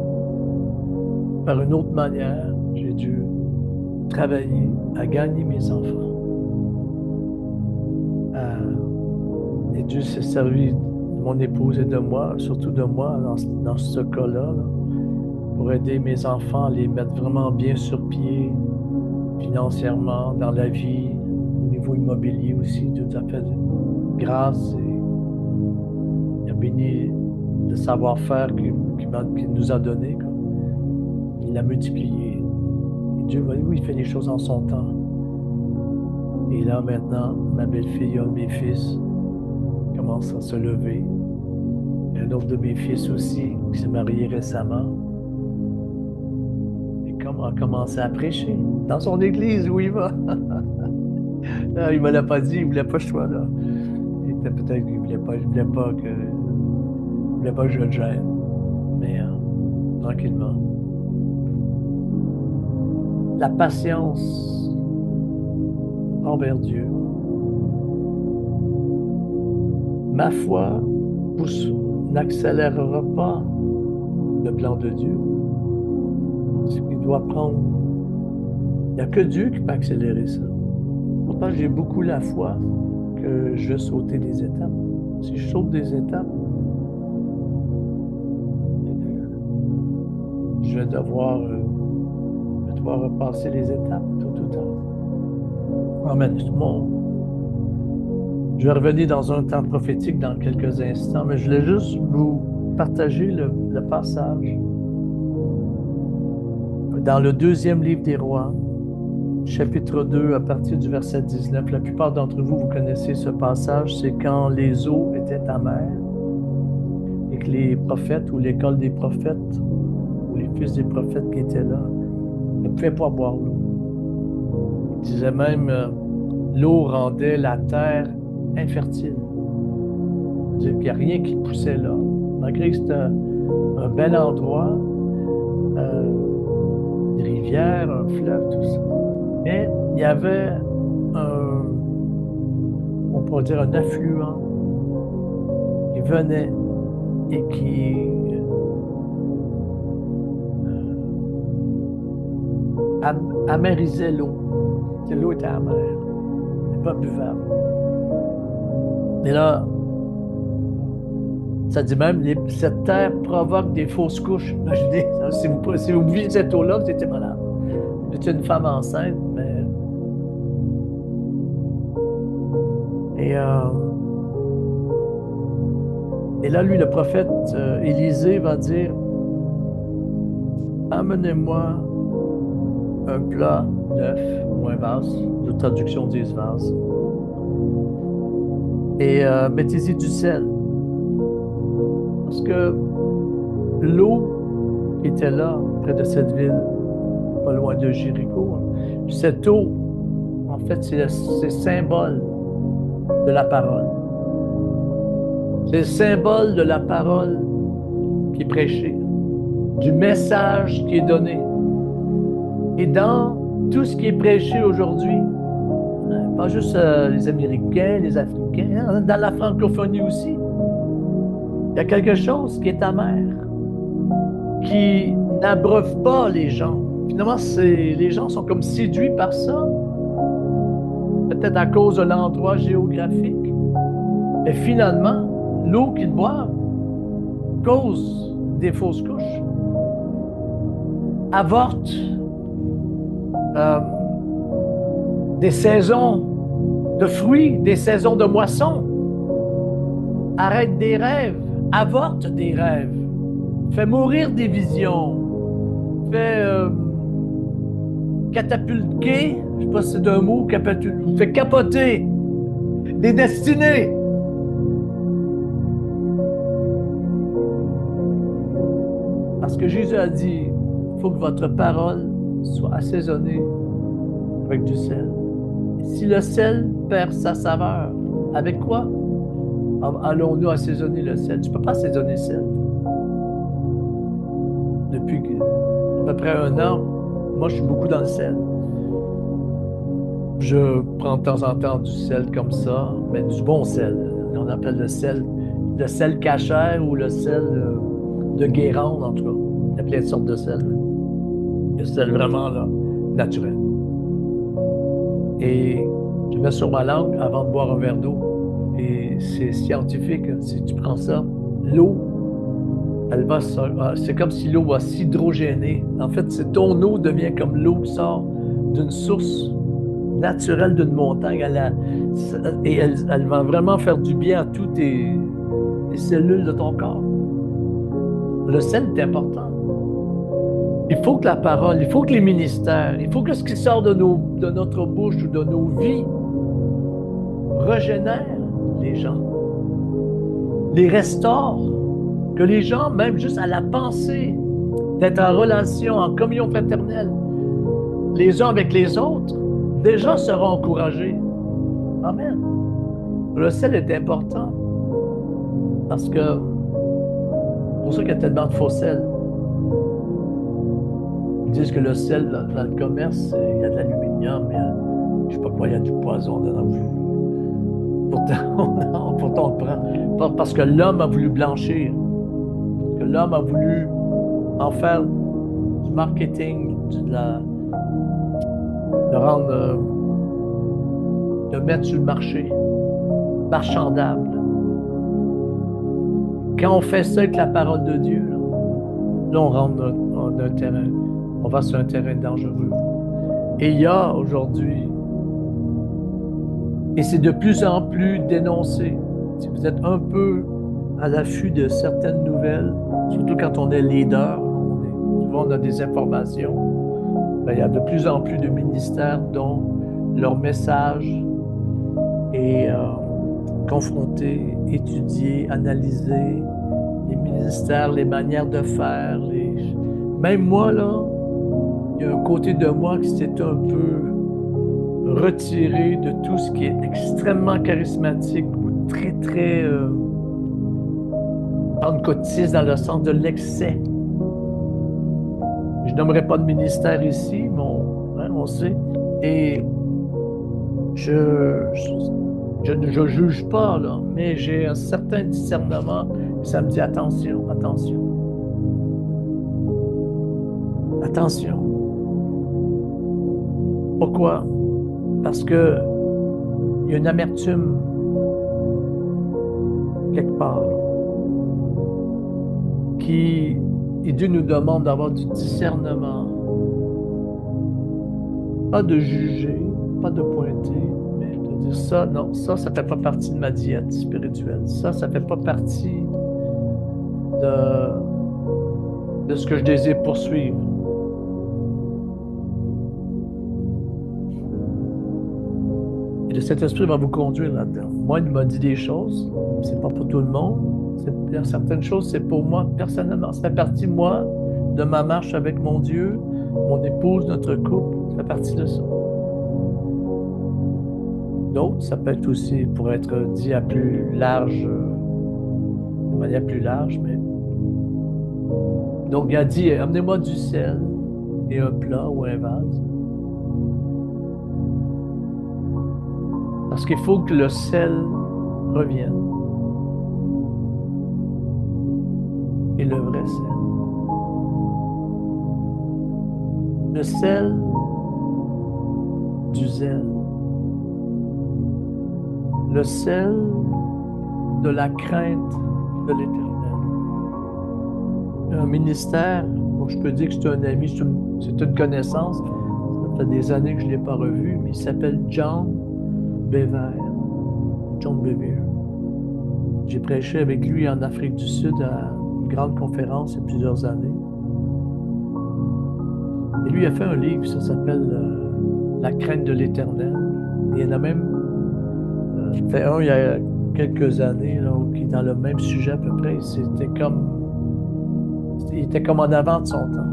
par une autre manière, j'ai dû travailler à gagner mes enfants. Et Dieu s'est servi de mon épouse et de moi, surtout de moi dans ce cas-là, là, pour aider mes enfants à les mettre vraiment bien sur pied, financièrement, dans la vie, au niveau immobilier aussi. Dieu nous a fait grâce et il a béni le savoir-faire qu'il nous a donné. Quoi. Il l'a multiplié. Et Dieu, oui, il fait les choses en son temps. Et là, maintenant, ma belle-fille a mes fils qui ont commence à se lever. Il y a un autre de mes fils aussi qui s'est marié récemment. Et comme a commencé à prêcher dans son église où il va. Ah, il ne me l'a pas dit, il ne voulait pas que je sois là. Il était peut-être qu'il ne voulait pas que je le gêne. Mais tranquillement. La patience envers Dieu. Ma foi n'accélérera pas le plan de Dieu. Ce qu'il doit prendre. Il n'y a que Dieu qui peut accélérer ça. Pourtant, j'ai beaucoup la foi que je vais sauter des étapes. Si je saute des étapes, je vais devoir repasser les étapes tout ou tard. Amen. Je vais revenir dans un temps prophétique dans quelques instants, mais je voulais juste vous partager le passage dans le 2e livre des Rois, chapitre 2, à partir du verset 19. La plupart d'entre vous, vous connaissez ce passage. C'est quand les eaux étaient amères et que les prophètes ou l'école des prophètes ou les fils des prophètes qui étaient là ne pouvaient pas boire l'eau. Il disait même l'eau rendait la terre infertile. C'est-à-dire qu'il n'y a rien qui poussait là. Malgré que c'était un bel endroit, une rivière, un fleuve, tout ça. Mais il y avait on pourrait dire un affluent qui venait et qui amérisait l'eau. L'eau était amère, elle n'est pas buvable. Et là, ça dit même, cette terre provoque des fausses couches. Imaginez, si vous buviez cette eau-là, vous étiez malade. Vous étiez une femme enceinte, mais... Et là, lui, le prophète Élisée va dire, amenez-moi un plat neuf ou un vase, de traduction disent vase, et mettez-y du sel. Parce que l'eau qui était là, près de cette ville, pas loin de Jéricho, cette eau, en fait, c'est symbole de la parole. C'est le symbole de la parole qui est prêchée, du message qui est donné. Et dans tout ce qui est prêché aujourd'hui, pas juste les Américains, les Africains, dans la francophonie aussi, il y a quelque chose qui est amer, qui n'abreuve pas les gens. Finalement, les gens sont comme séduits par ça, peut-être à cause de l'endroit géographique, mais finalement, l'eau qu'ils boivent cause des fausses couches, avorte des saisons de fruits, des saisons de moissons, arrête des rêves, avorte des rêves, fait mourir des visions, fait catapulter, je ne sais pas si c'est un mot, fait capoter des destinées. Parce que Jésus a dit, il faut que votre parole soit assaisonnée avec du sel. Si le sel perd sa saveur, avec quoi allons-nous assaisonner le sel? Tu ne peux pas assaisonner le sel. Depuis à peu près 1 an, moi je suis beaucoup dans le sel. Je prends de temps en temps du sel comme ça, mais du bon sel. On appelle le sel cachère ou le sel de Guérande, en tout cas. Il y a plein de sortes de sel. Le sel vraiment là, naturel. Et je mets sur ma langue avant de boire un verre d'eau. Et c'est scientifique. Si tu prends ça, l'eau, c'est comme si l'eau va s'hydrogéner. En fait, ton eau devient comme l'eau qui sort d'une source naturelle d'une montagne. Elle va vraiment faire du bien à toutes tes cellules de ton corps. Le sel est important. Il faut que la parole, il faut que les ministères, il faut que ce qui sort de notre bouche ou de nos vies régénère les gens. les restaure, que les gens, même juste à la pensée d'être en relation, en communion fraternelle, les uns avec les autres, déjà seront encouragés. Amen. Le sel est important parce que c'est pour ça qu'il y a tellement de faux sel. Ils disent que le sel, dans le commerce, il y a de l'aluminium, je ne sais pas quoi, il y a du poison dedans. Pourtant, on le prend. Parce que l'homme a voulu blanchir. Que l'homme a voulu en faire du marketing, de rendre, de mettre sur le marché, marchandable. Quand on fait ça avec la parole de Dieu, là on rentre dans un terrain, on va sur un terrain dangereux. Et il y a aujourd'hui, et c'est de plus en plus dénoncé, si vous êtes un peu à l'affût de certaines nouvelles, surtout quand on est leader, souvent on a des informations, ben, il y a de plus en plus de ministères dont leur message est confronté, étudié, analysé, les ministères, les manières de faire. Même moi, là, il y a un côté de moi qui s'est un peu retiré de tout ce qui est extrêmement charismatique ou très, très pentecôtiste dans le sens de l'excès. Je nommerai pas de ministère ici, mais on sait. Et je ne juge pas, là, mais j'ai un certain discernement. Ça me dit attention, attention. Attention. Pourquoi? Parce que il y a une amertume quelque part qui, et Dieu nous demande d'avoir du discernement, pas de juger, pas de pointer, mais de dire ça, non, ça fait pas partie de ma diète spirituelle. Ça fait pas partie de ce que je désire poursuivre. Et le Saint-Esprit va vous conduire là-dedans. Moi, il m'a dit des choses, c'est pas pour tout le monde. Il y a certaines choses, c'est pour moi personnellement. Ça fait partie, moi, de ma marche avec mon Dieu, mon épouse, notre couple. Ça fait partie de ça. D'autres, ça peut être aussi, pour être dit à plus large, de manière plus large, mais. Donc, il a dit, amenez-moi du sel et un plat ou un vase. Parce qu'il faut que le sel revienne. Et le vrai sel. Le sel du zèle. Le sel de la crainte de l'Éternel. Un ministère, bon, je peux dire que c'est un ami, c'est une connaissance. Ça fait des années que je ne l'ai pas revu, mais il s'appelle John Bevere. John Bevere. J'ai prêché avec lui en Afrique du Sud à une grande conférence il y a plusieurs années. Et lui a fait un livre, ça s'appelle La crainte de l'Éternel. Il y en a même fait un il y a quelques années, là, qui est dans le même sujet à peu près. Il était comme en avant de son temps.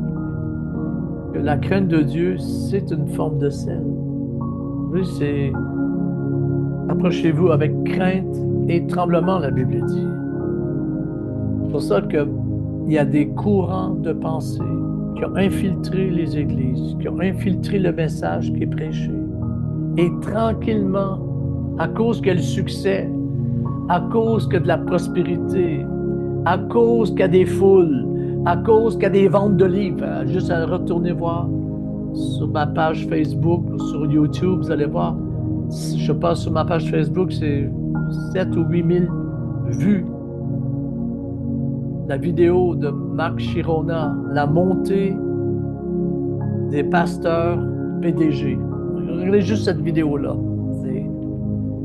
La crainte de Dieu, c'est une forme de sel. Oui, c'est approchez-vous avec crainte et tremblement, la Bible dit. C'est pour ça qu'il y a des courants de pensée qui ont infiltré les églises, qui ont infiltré le message qui est prêché. Et tranquillement, à cause qu'il y a le succès, à cause qu'il y a de la prospérité, à cause qu'il y a des foules, à cause qu'il y a des ventes de livres, juste à retourner voir sur ma page Facebook ou sur YouTube, vous allez voir, je passe sur ma page Facebook, c'est 7 ou 8 000 vues. La vidéo de Marc Chirona, la montée des pasteurs PDG. Regardez juste cette vidéo-là.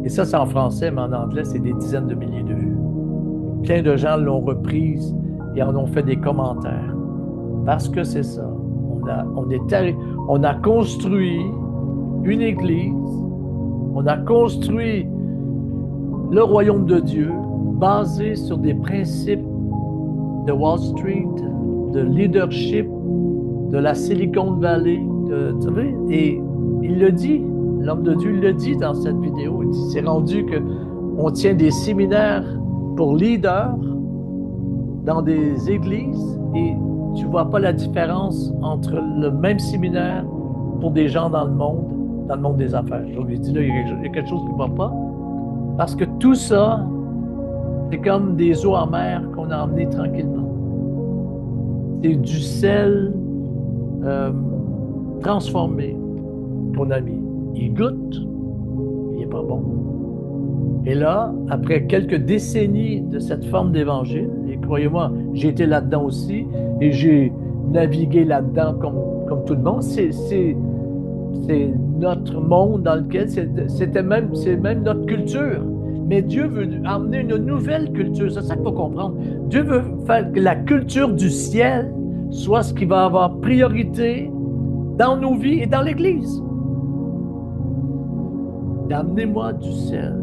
Et ça, c'est en français, mais en anglais, c'est des dizaines de milliers de vues. Plein de gens l'ont reprise et en ont fait des commentaires. Parce que c'est ça. On a construit une église, on a construit le royaume de Dieu, basés sur des principes de Wall Street, de leadership, de la Silicon Valley, tu sais, et il le dit, l'homme de Dieu le dit dans cette vidéo. Il dit, c'est rendu qu'on tient des séminaires pour leaders dans des églises et tu ne vois pas la différence entre le même séminaire pour des gens dans le monde des affaires. Je lui dis là, il y a quelque chose qui ne va pas. Parce que tout ça, c'est comme des eaux amères qu'on a emmenées tranquillement. C'est du sel transformé qu'on a mis. Il goûte, il n'est pas bon. Et là, après quelques décennies de cette forme d'évangile, et croyez-moi, j'ai été là-dedans aussi, et j'ai navigué là-dedans comme tout le monde, c'est notre monde dans lequel c'est même notre culture. Mais Dieu veut amener une nouvelle culture. C'est ça qu'il faut comprendre. Dieu veut faire que la culture du ciel soit ce qui va avoir priorité dans nos vies et dans l'Église. Amenez-moi du sel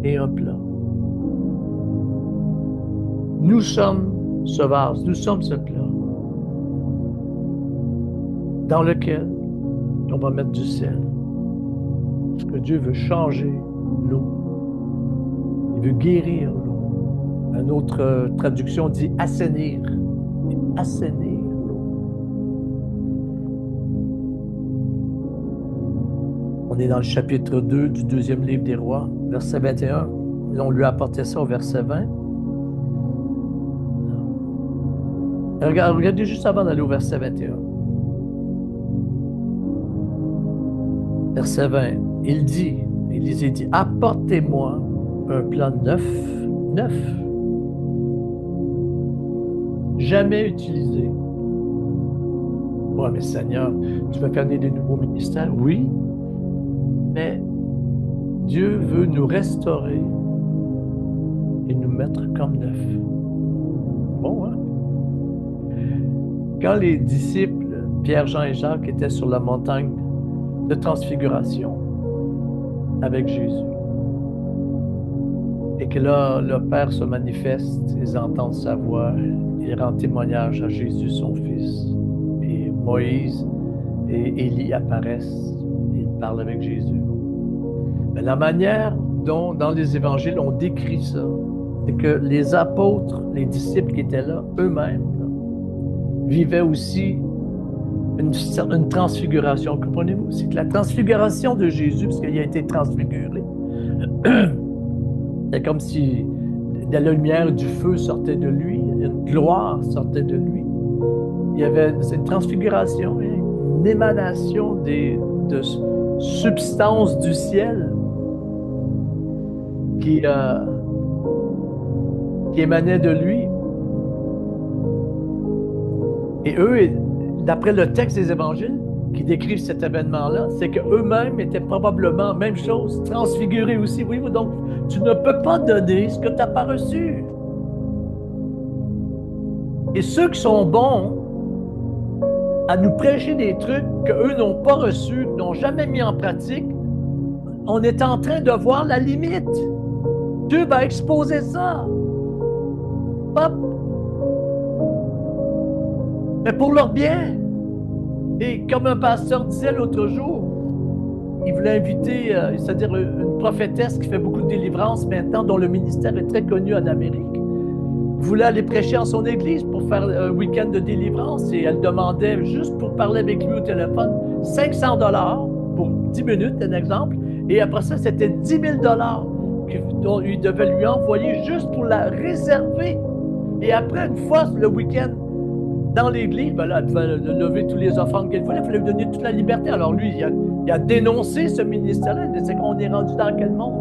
et un plat. Nous sommes ce vase, nous sommes ce plat dans lequel on va mettre du sel. Parce que Dieu veut changer l'eau. Il veut guérir l'eau. Une autre traduction dit assainir. Assainir l'eau. On est dans le chapitre 2 du deuxième livre des Rois, verset 21. Et on lui a apporté ça au verset 20. Regardez juste avant d'aller au verset 21. Verset 20, Élisée dit, apportez-moi un plat neuf, jamais utilisé. Ouais, mais Seigneur, tu vas faire des nouveaux ministères? Oui, mais Dieu veut nous restaurer et nous mettre comme neuf. Bon, hein? Quand les disciples, Pierre, Jean et Jacques, étaient sur la montagne de transfiguration avec Jésus, et que là, le Père se manifeste, ils entendent sa voix, il rend témoignage à Jésus, son Fils, et Moïse et Élie apparaissent, ils parlent avec Jésus. Mais la manière dont, dans les évangiles, on décrit ça, c'est que les apôtres, les disciples qui étaient là, eux-mêmes, vivaient aussi une transfiguration. Comprenez-vous? C'est que la transfiguration de Jésus, parce qu'il a été transfiguré, c'est comme si de la lumière du feu sortait de lui, une gloire sortait de lui. Il y avait une transfiguration, une émanation de substances du ciel qui émanait de lui. Et eux, d'après le texte des évangiles qui décrivent cet événement-là, c'est qu'eux-mêmes étaient probablement, même chose, transfigurés aussi. Oui, donc, tu ne peux pas donner ce que tu n'as pas reçu. Et ceux qui sont bons à nous prêcher des trucs qu'eux n'ont pas reçus, n'ont jamais mis en pratique, on est en train de voir la limite. Dieu va exposer ça. Hop. Mais pour leur bien. Et comme un pasteur disait l'autre jour, il voulait inviter, c'est-à-dire une prophétesse qui fait beaucoup de délivrance maintenant, dont le ministère est très connu en Amérique, voulait aller prêcher en son église pour faire un week-end de délivrance et elle demandait, juste pour parler avec lui au téléphone, 500 $ pour 10 minutes, un exemple, et après ça, c'était 10 000 $ dont il devait lui envoyer juste pour la réserver. Et après, une fois le week-end, dans l'église, ben là, elle devait lever tous les offrandes qu'elle voulait, il fallait lui donner toute la liberté. Alors lui, il a dénoncé ce ministère-là, il disait qu'on est rendu dans quel monde?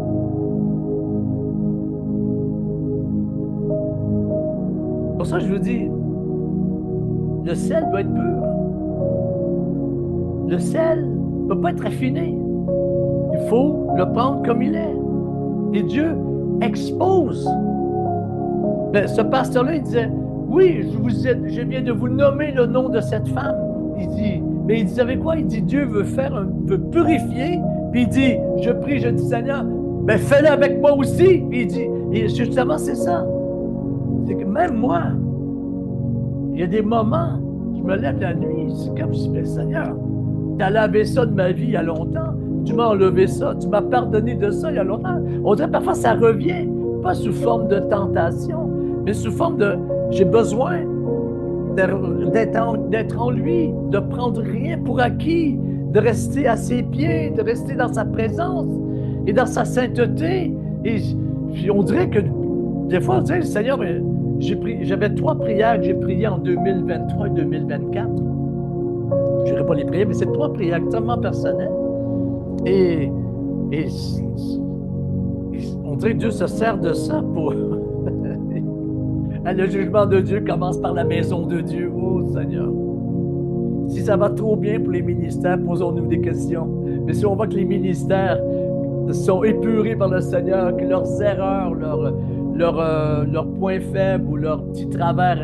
Pour ça, je vous dis, le sel doit être pur. Le sel ne peut pas être affiné. Il faut le prendre comme il est. Et Dieu expose. Mais ce pasteur-là, il disait, oui, je viens de vous nommer le nom de cette femme. Il dit, mais il dit, vous savez quoi? Il dit, Dieu veut purifier. Puis il dit, je prie, je dis, Seigneur, mais fais-le avec moi aussi. Puis il dit, Et justement, c'est ça. C'est que même moi, il y a des moments, je me lève la nuit, c'est comme je dis, Seigneur, tu as lavé ça de ma vie il y a longtemps, tu m'as enlevé ça, tu m'as pardonné de ça il y a longtemps. On dirait parfois ça revient, pas sous forme de tentation, mais sous forme de j'ai besoin d'être en lui, de prendre rien pour acquis, de rester à ses pieds, de rester dans sa présence et dans sa sainteté. Et on dirait que des fois, on dirait, Seigneur, j'avais 3 prières que j'ai priées en 2023 et 2024. Je ne vais pas les prier, mais c'est 3 prières extrêmement personnelles. Et on dirait que Dieu se sert de ça pour... Le jugement de Dieu commence par la maison de Dieu. Oh Seigneur. Si ça va trop bien pour les ministères, posons-nous des questions. Mais si on voit que les ministères sont épurés par le Seigneur, que leurs erreurs, leurs points faibles ou leurs petits travers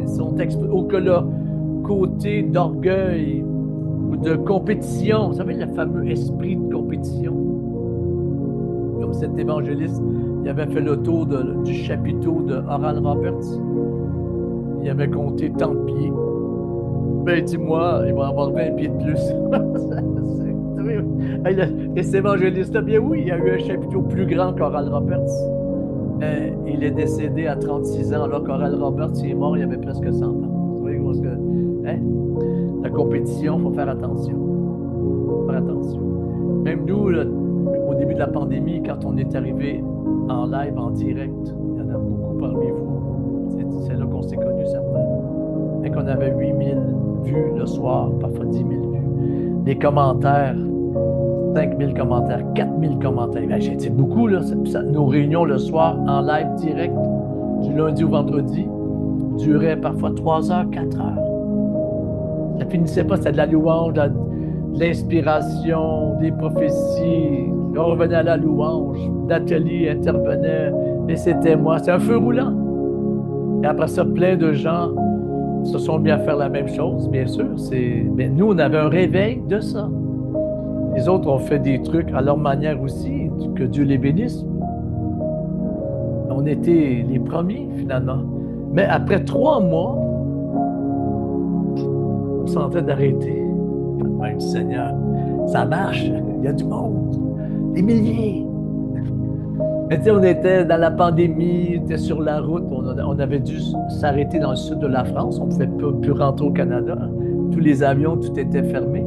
sont ou que leur côté d'orgueil ou de compétition, vous savez, le fameux esprit de compétition, comme cet évangéliste, il avait fait le tour du chapiteau de Oral Roberts. Il avait compté tant de pieds. Ben, dis-moi, il va avoir 20 pieds de plus. Et cet évangéliste-là, bien oui, il y a eu un chapiteau plus grand qu'Oral Roberts. Mais il est décédé à 36 ans, alors qu'Oral Roberts, il est mort, il avait presque 100 ans. Vous voyez, parce que, la compétition, il faut faire attention. Faire attention. Même nous, là, au début de la pandémie, quand on est arrivé en live, en direct, il y en a beaucoup parmi vous. C'est là qu'on s'est connus, certains. Et qu'on avait 8000 vues le soir, parfois 10 000 vues. Les commentaires, 5000 commentaires, 4000 commentaires. C'est beaucoup, là. Nos réunions le soir, en live direct, du lundi au vendredi, duraient parfois 3 heures, 4 heures. Ça finissait pas, c'était de la louange, de l'inspiration, des prophéties. On revenait à la louange. Nathalie intervenait, et c'était moi. C'est un feu roulant. Et après ça, plein de gens se sont mis à faire la même chose, bien sûr. Mais nous, on avait un réveil de ça. Les autres ont fait des trucs à leur manière aussi, que Dieu les bénisse. On était les premiers, finalement. Mais après 3 mois, on sentait d'arrêter. Même Seigneur, ça marche, il y a du monde, des milliers. Mais tu sais, on était dans la pandémie, on était sur la route, on avait dû s'arrêter dans le sud de la France, on ne pouvait plus rentrer au Canada. Tous les avions, tout était fermé.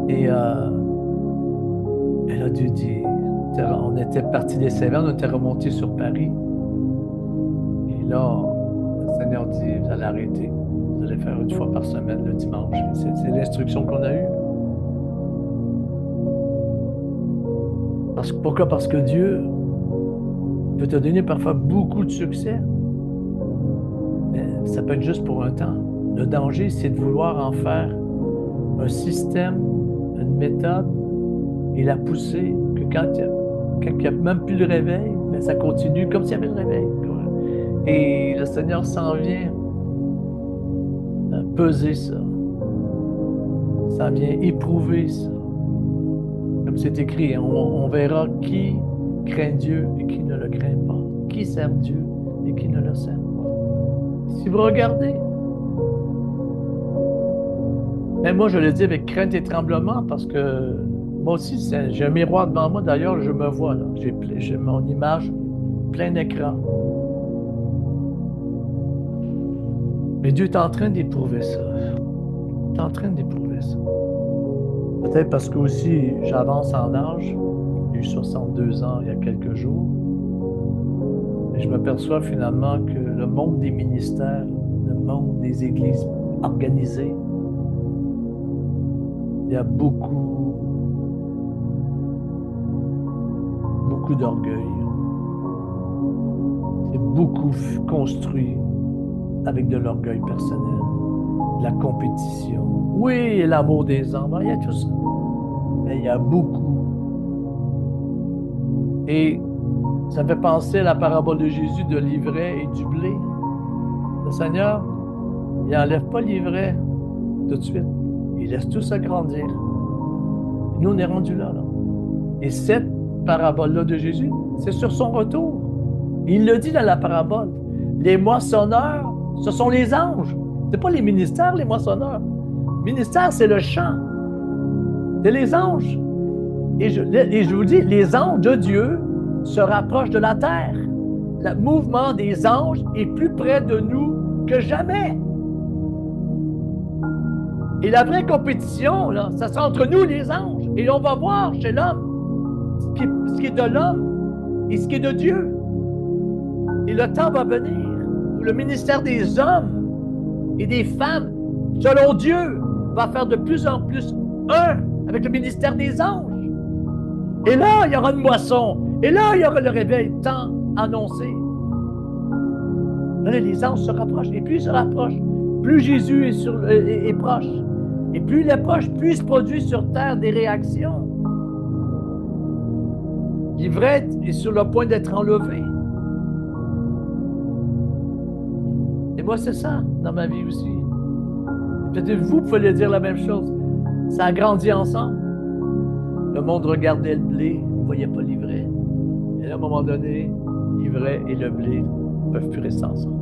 Et elle a dû dire, on était parti des Cévennes, on était remonté sur Paris. Et là, le Seigneur dit, vous allez arrêter. Vous allez faire 1 fois par semaine le dimanche. C'est l'instruction qu'on a eue. Pourquoi? Parce que Dieu peut te donner parfois beaucoup de succès. Mais ça peut être juste pour un temps. Le danger, c'est de vouloir en faire un système, une méthode, et la pousser, que quand il n'y a même plus le réveil, mais ça continue comme s'il y avait le réveil. Et le Seigneur s'en vient peser ça. Ça vient éprouver ça. Comme c'est écrit, on verra qui craint Dieu et qui ne le craint pas. Qui sert Dieu et qui ne le sert pas. Si vous regardez, mais moi je le dis avec crainte et tremblement parce que moi aussi, j'ai un miroir devant moi. D'ailleurs, je me vois là. J'ai mon image plein écran. Mais Dieu est en train d'éprouver ça. Il est en train d'éprouver ça. Peut-être parce que aussi, j'avance en âge. J'ai eu 62 ans il y a quelques jours. Et je m'aperçois finalement que le monde des ministères, le monde des églises organisées, il y a beaucoup d'orgueil. C'est beaucoup construit avec de l'orgueil personnel, de la compétition. Oui, et l'amour des hommes, il y a tout ça. Mais il y a beaucoup. Et ça me fait penser à la parabole de Jésus de l'ivraie et du blé. Le Seigneur, il n'enlève pas l'ivraie tout de suite. Il laisse tout ça grandir. Nous, on est rendus là. Et cette parabole-là de Jésus, c'est sur son retour. Il le dit dans la parabole. Les moissonneurs, ce sont les anges. Ce n'est pas les ministères, les moissonneurs. Ministère, c'est le champ. C'est les anges. Et je vous dis, les anges de Dieu se rapprochent de la terre. Le mouvement des anges est plus près de nous que jamais. Et la vraie compétition, là, ça sera entre nous, les anges. Et on va voir chez l'homme ce qui est de l'homme et ce qui est de Dieu. Et le temps va venir où le ministère des hommes et des femmes, selon Dieu, va faire de plus en plus un avec le ministère des anges. Et là, il y aura une moisson. Et là, il y aura le réveil tant annoncé. Là, les anges se rapprochent. Et plus ils se rapprochent, plus Jésus est proche. Et plus il est proche, plus il se produit sur terre des réactions. L'ivresse est sur le point d'être enlevé. Et moi, c'est ça dans ma vie aussi. Peut-être vous pouvez dire la même chose. Ça a grandi ensemble. Le monde regardait le blé, il ne voyait pas l'ivraie. Et à un moment donné, l'ivraie et le blé ne peuvent plus rester ensemble.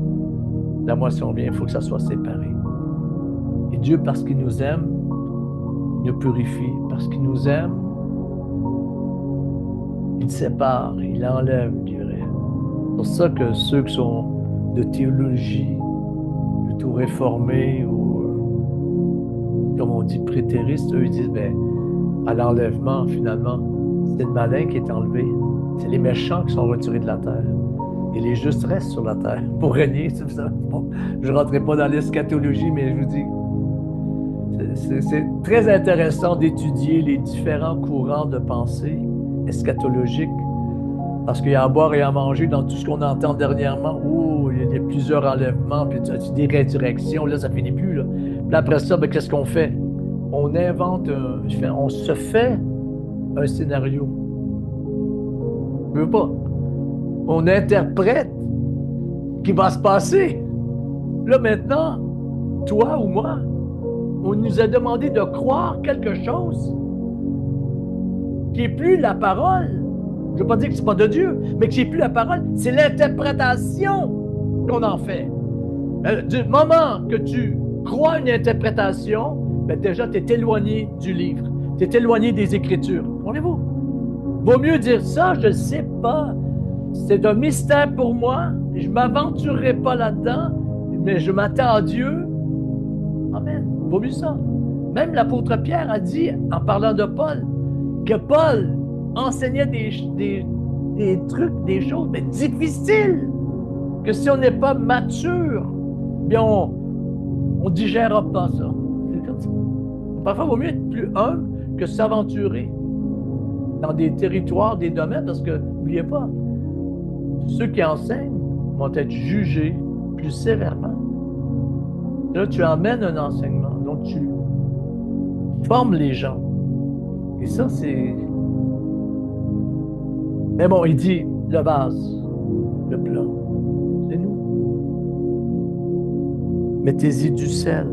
La moisson vient, il faut que ça soit séparé. Et Dieu, parce qu'il nous aime, il nous purifie. Parce qu'il nous aime, il sépare, il enlève l'ivraie. C'est pour ça que ceux qui sont de théologie, plutôt réformés ou, comme on dit, prétéristes, eux, ils disent, ben, à l'enlèvement, finalement, c'est le malin qui est enlevé. C'est les méchants qui sont retirés de la terre. Et les justes restent sur la terre pour régner. Bon, je ne rentrerai pas dans l'eschatologie, mais je vous dis, c'est très intéressant d'étudier les différents courants de pensée eschatologiques, parce qu'il y a à boire et à manger dans tout ce qu'on entend dernièrement. Oh, il y a plusieurs enlèvements, puis des résurrections, là, ça finit plus. Là. Puis après ça, ben, qu'est-ce qu'on fait? On invente, on se fait un scénario. Je veux pas. On interprète ce qui va se passer. Là, maintenant, toi ou moi, on nous a demandé de croire quelque chose qui n'est plus la parole. Je ne veux pas dire que ce n'est pas de Dieu, mais qui n'est plus la parole. C'est l'interprétation qu'on en fait. Du moment que tu crois une interprétation, ben déjà, tu es éloigné du livre. Tu es éloigné des Écritures. Comprenez-vous? Vaut mieux dire ça, je ne sais pas. C'est un mystère pour moi. Je ne m'aventurerai pas là-dedans, mais je m'attends à Dieu. Amen. Vaut mieux ça. Même l'apôtre Pierre a dit, en parlant de Paul, que Paul enseignait des trucs, des choses, mais difficiles, que si on n'est pas mature, bien on ne digérera pas ça. C'est comme ça. Parfois, il vaut mieux être plus humble que s'aventurer dans des territoires, des domaines, parce que, n'oubliez pas, ceux qui enseignent vont être jugés plus sévèrement. Là, tu emmènes un enseignement, donc tu formes les gens. Et ça, c'est... Mais bon, il dit, le vase, le plat, c'est nous. Mettez-y du sel.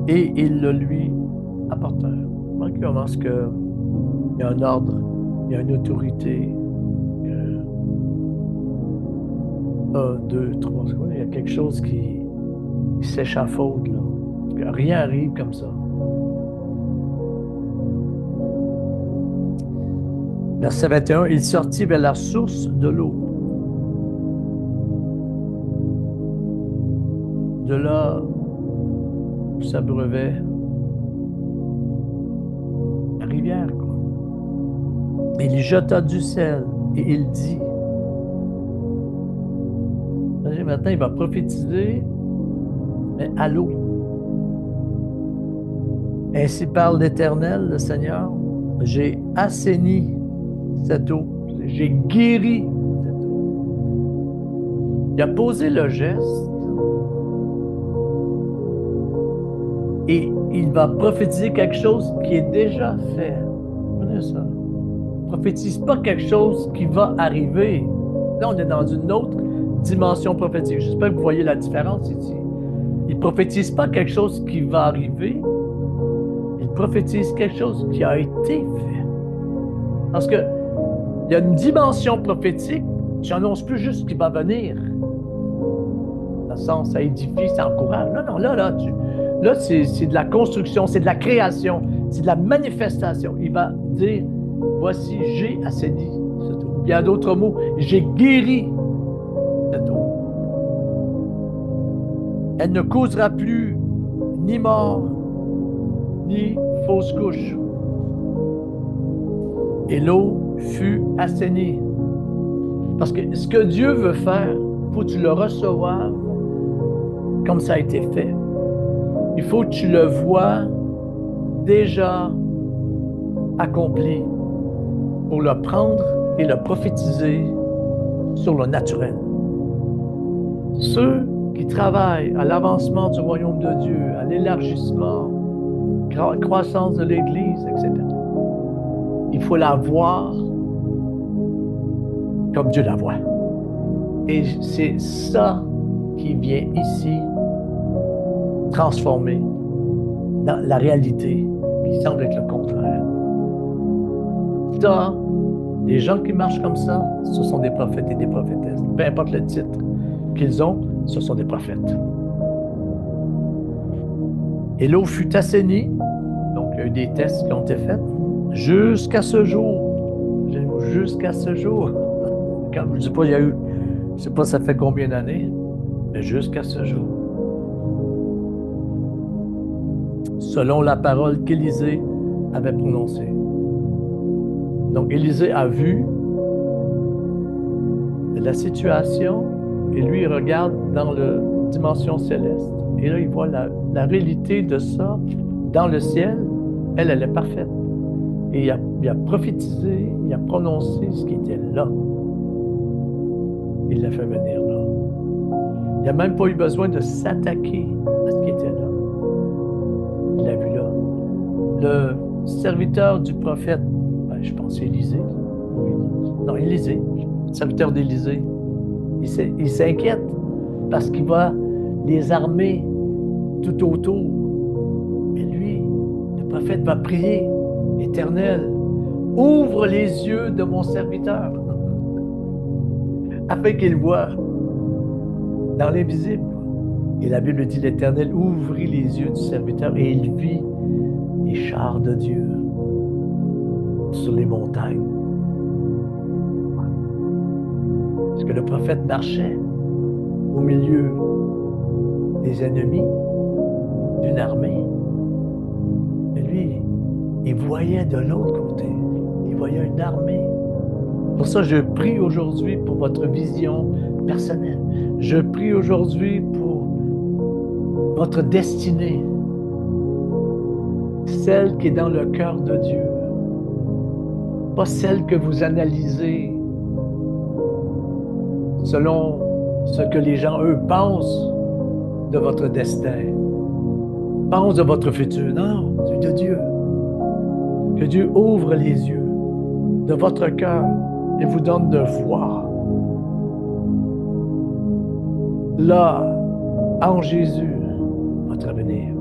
Et il le lui apportera. Remarquez comment est-ce qu'il y a un ordre, il y a une autorité. Un, deux, trois, il y a quelque chose qui s'échafaude, là. Rien arrive comme ça. Verset 21, il sortit vers la source de l'eau. De là, ça breuvait la rivière, quoi. Il jeta du sel et il dit, maintenant il va prophétiser, mais à l'eau. Ainsi parle l'Éternel, le Seigneur, j'ai assaini cette eau, j'ai guéri cette eau. Il a posé le geste et il va prophétiser quelque chose qui est déjà fait. Prenez ça. Il ne prophétise pas quelque chose qui va arriver. Là, on est dans une autre dimension prophétique. J'espère que vous voyez la différence ici. Il ne prophétise pas quelque chose qui va arriver. Il prophétise quelque chose qui a été fait. Parce que il y a une dimension prophétique, tu n'annonces plus juste ce qui va venir. Dans le sens, ça édifie, ça encourage. Non, non, là, c'est de la construction, c'est de la création, c'est de la manifestation. Il va dire, voici, j'ai assaini cette eau. Il y a d'autres mots, j'ai guéri cette eau. Elle ne causera plus ni mort, ni fausse couche. Et l'eau fut assainie. Parce que ce que Dieu veut faire, il faut que tu le reçoives comme ça a été fait. Il faut que tu le vois déjà accompli pour le prendre et le prophétiser sur le naturel. Ceux qui travaillent à l'avancement du royaume de Dieu, à l'élargissement, croissance de l'Église, etc., il faut la voir comme Dieu la voit. Et c'est ça qui vient ici transformer dans la réalité qui semble être le contraire. Ça, les gens qui marchent comme ça, ce sont des prophètes et des prophétesses. Peu importe le titre qu'ils ont, ce sont des prophètes. Et l'eau fut assainie, donc il y a eu des tests qui ont été faits, jusqu'à ce jour. Jusqu'à ce jour. Quand je ne dis pas, il y a eu, je ne sais pas ça fait combien d'années, mais jusqu'à ce jour. Selon la parole qu'Élisée avait prononcée. Donc, Élisée a vu la situation et lui, il regarde dans la dimension céleste. Et là, il voit la réalité de ça dans le ciel. Elle est parfaite. Et il a prophétisé, il a prononcé ce qui était là. Il l'a fait venir là. Il n'a même pas eu besoin de s'attaquer à ce qui était là. Il l'a vu là. Le serviteur du prophète, je pense Élisée. Non, Élisée, serviteur d'Élisée. Il s'inquiète parce qu'il voit les armées tout autour. Et lui, le prophète va prier, Éternel, ouvre les yeux de mon serviteur, afin qu'il voie dans l'invisible. Et la Bible dit, l'Éternel ouvrit les yeux du serviteur et il vit les chars de Dieu sur les montagnes. Parce que le prophète marchait au milieu des ennemis d'une armée. Mais lui, il voyait de l'autre côté. Il voyait une armée. Pour ça, je prie aujourd'hui pour votre vision personnelle. Je prie aujourd'hui pour votre destinée. Celle qui est dans le cœur de Dieu. Pas celle que vous analysez selon ce que les gens, eux, pensent de votre destin, pensent de votre futur. Non, c'est de Dieu. Que Dieu ouvre les yeux de votre cœur et vous donne de voir. Là, en Jésus, votre avenir.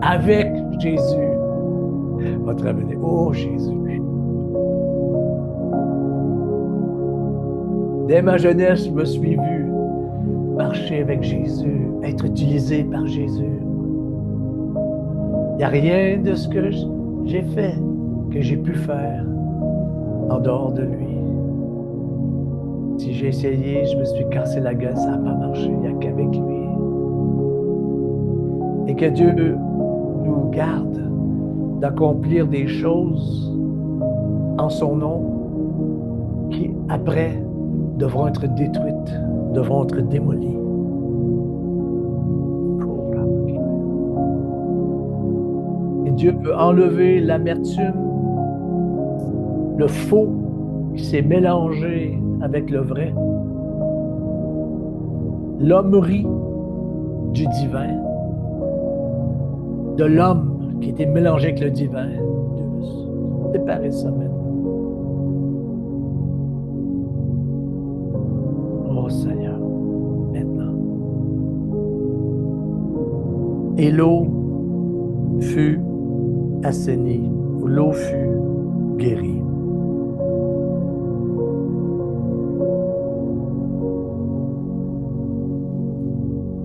Avec Jésus, votre avenir. Oh Jésus. Dès ma jeunesse, je me suis vu marcher avec Jésus, être utilisé par Jésus. Il n'y a rien de ce que j'ai fait que j'ai pu faire en dehors de lui. Si j'ai essayé, je me suis cassé la gueule, ça n'a pas marché, il n'y a qu'avec lui. Et que Dieu nous garde d'accomplir des choses en son nom qui, après, devront être détruites, devront être démolies. Et Dieu veut enlever l'amertume, le faux qui s'est mélangé avec le vrai, l'hommerie du divin, de l'homme qui était mélangé avec le divin. Dieu veut séparer ça maintenant. Oh Seigneur, maintenant. Et l'eau fut assainie, ou l'eau fut guéris.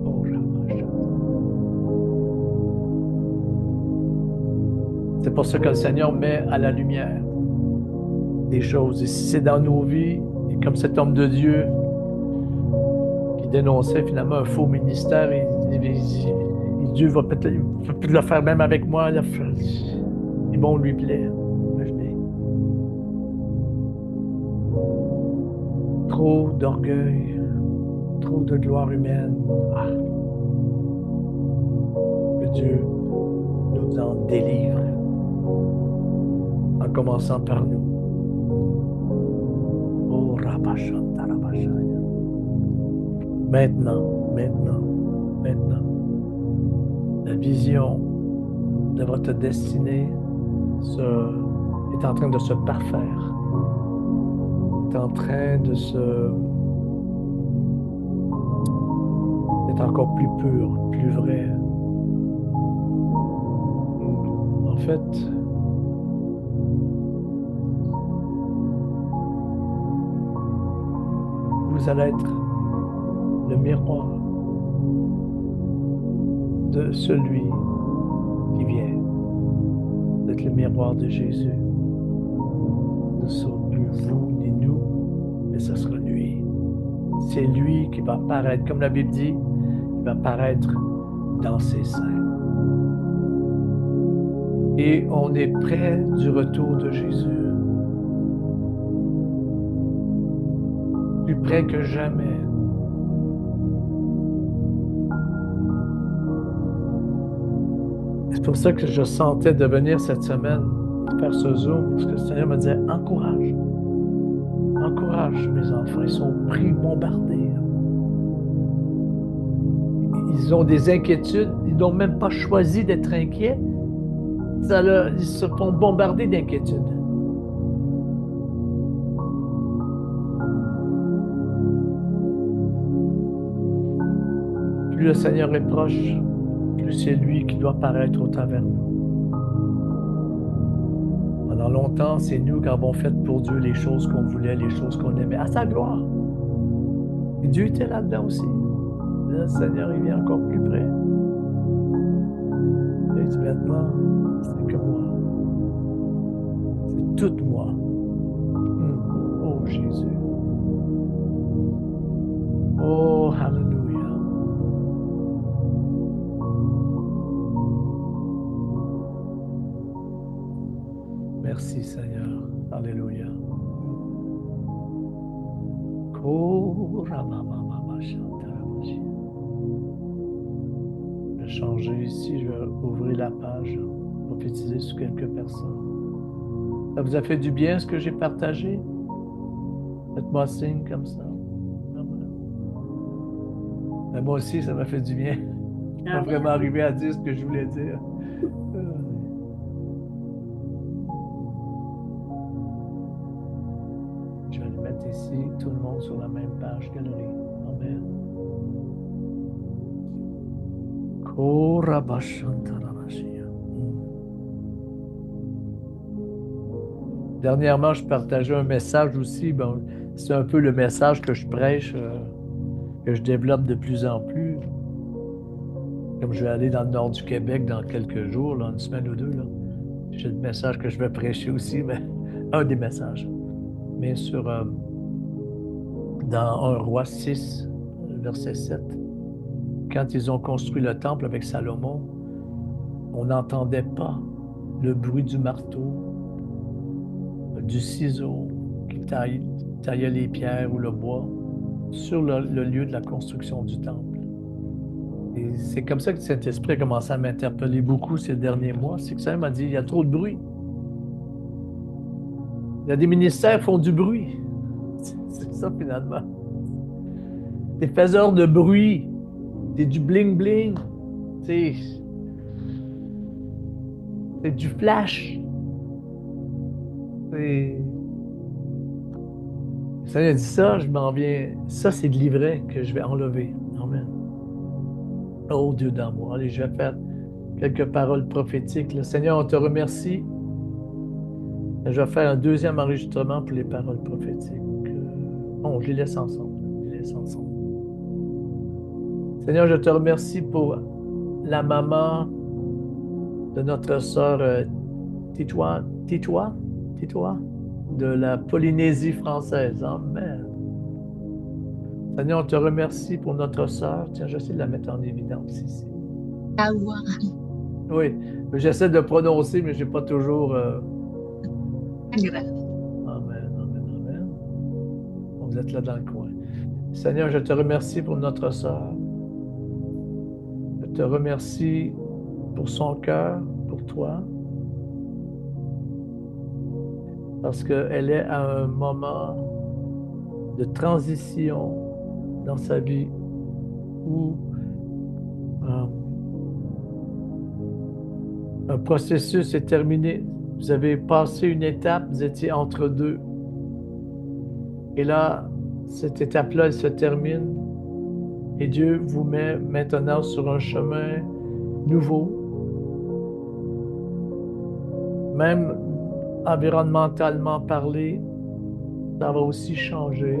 Oh, Rabacha. C'est pour ça que le Seigneur met à la lumière des choses. Et si c'est dans nos vies, et comme cet homme de Dieu qui dénonçait finalement un faux ministère, et Dieu va peut-être le faire même avec moi. Et bon, lui plaît. Imaginez. Trop d'orgueil, trop de gloire humaine. Ah. Que Dieu nous en délivre, en commençant par nous. Oh, Rabashanta, Rabashaya. Maintenant, la vision de votre destinée est en train de se parfaire, est en train d'être encore plus pur, plus vrai. En fait, vous allez être le miroir de celui qui vient. Vous êtes le miroir de Jésus. Ce ne sera plus vous ni nous, mais ce sera lui. C'est lui qui va apparaître, comme la Bible dit, il va apparaître dans ses seins. Et on est près du retour de Jésus. Plus près que jamais. C'est pour ça que je sentais de venir cette semaine faire ce Zoom, parce que le Seigneur me disait, encourage. Encourage mes enfants, ils sont pris bombardés. Ils ont des inquiétudes, ils n'ont même pas choisi d'être inquiets. Ils se font bombarder d'inquiétudes. Plus le Seigneur est proche, plus c'est lui qui doit paraître au travers de nous. Pendant longtemps, c'est nous qui avons fait pour Dieu les choses qu'on voulait, les choses qu'on aimait, à sa gloire. Et Dieu était là-dedans aussi. Là, le Seigneur, il vient encore plus près. Et il dit maintenant, c'est que moi. C'est tout moi. Oh Jésus. Oh, hallelujah. Merci Seigneur. Alléluia. Je vais changer ici, je vais ouvrir la page, prophétiser sur quelques personnes. Ça vous a fait du bien ce que j'ai partagé? Faites-moi signe comme ça. Mais moi aussi, ça m'a fait du bien. Je suis pas vraiment arrivé à dire ce que je voulais dire. Je vais le mettre ici, tout le monde sur la même page galerie. Amen. Dernièrement, je partageais un message aussi. Bon, c'est un peu le message que je prêche, que je développe de plus en plus. Comme je vais aller dans le nord du Québec dans quelques jours, là, une semaine ou deux, là. J'ai le message que je vais prêcher aussi, mais un des messages. Mais dans 1 Roi 6, verset 7, quand ils ont construit le temple avec Salomon, on n'entendait pas le bruit du marteau, du ciseau qui taillait les pierres ou le bois sur le lieu de la construction du temple. Et c'est comme ça que le Saint-Esprit a commencé à m'interpeller beaucoup ces derniers mois. C'est que ça m'a dit, il y a trop de bruit. Il y a des ministères qui font du bruit. C'est ça finalement. T'es faiseur de bruit. T'es du bling-bling. C'est du flash. Ça a dit ça, je m'en viens. Ça, c'est de l'ivraie que je vais enlever. Amen. Oh Dieu dans moi. Allez, je vais faire quelques paroles prophétiques. Là. Seigneur, on te remercie Je vais faire un deuxième enregistrement pour les paroles prophétiques. Bon, je les laisse ensemble. Je les laisse ensemble. Seigneur, je te remercie pour la maman de notre sœur Titois, de la Polynésie française. Amen. Seigneur, on te remercie pour notre sœur. Tiens, j'essaie de la mettre en évidence ici. Tawa. Oui, j'essaie de prononcer, mais je n'ai pas toujours... Agra. Amen, amen, amen. Vous êtes là dans le coin. Seigneur, je te remercie pour notre sœur. Je te remercie pour son cœur, pour toi. Parce qu'elle est à un moment de transition dans sa vie où un processus est terminé. Vous avez passé une étape, vous étiez entre deux. Et là, cette étape-là, elle se termine. Et Dieu vous met maintenant sur un chemin nouveau. Même environnementalement parlé, ça va aussi changer.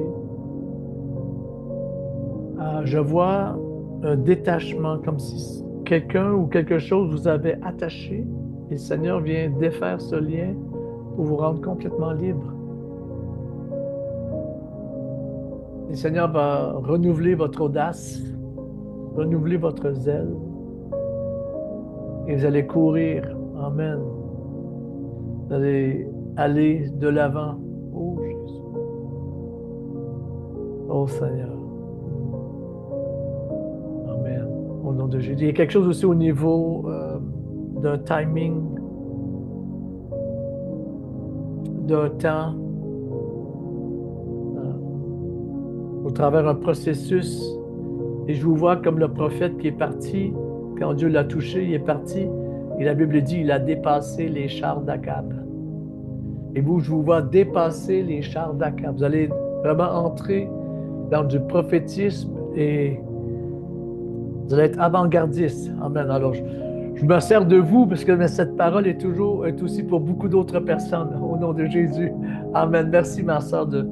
Je vois un détachement, comme si quelqu'un ou quelque chose vous avait attaché. Et le Seigneur vient défaire ce lien pour vous rendre complètement libre. Et le Seigneur va renouveler votre audace, renouveler votre zèle. Et vous allez courir. Amen. Vous allez aller de l'avant. Oh Jésus. Oh Seigneur. Amen. Au nom de Jésus. Il y a quelque chose aussi au niveau d'un timing, d'un temps, au travers d'un processus. Et je vous vois comme le prophète qui est parti, quand Dieu l'a touché, il est parti. Et la Bible dit, il a dépassé les chars d'Akab. Et vous, je vous vois dépasser les chars d'Akab. Vous allez vraiment entrer dans du prophétisme et vous allez être avant-gardiste. Amen. Alors, je me sers de vous parce que cette parole est aussi pour beaucoup d'autres personnes. Au nom de Jésus. Amen. Merci, ma sœur de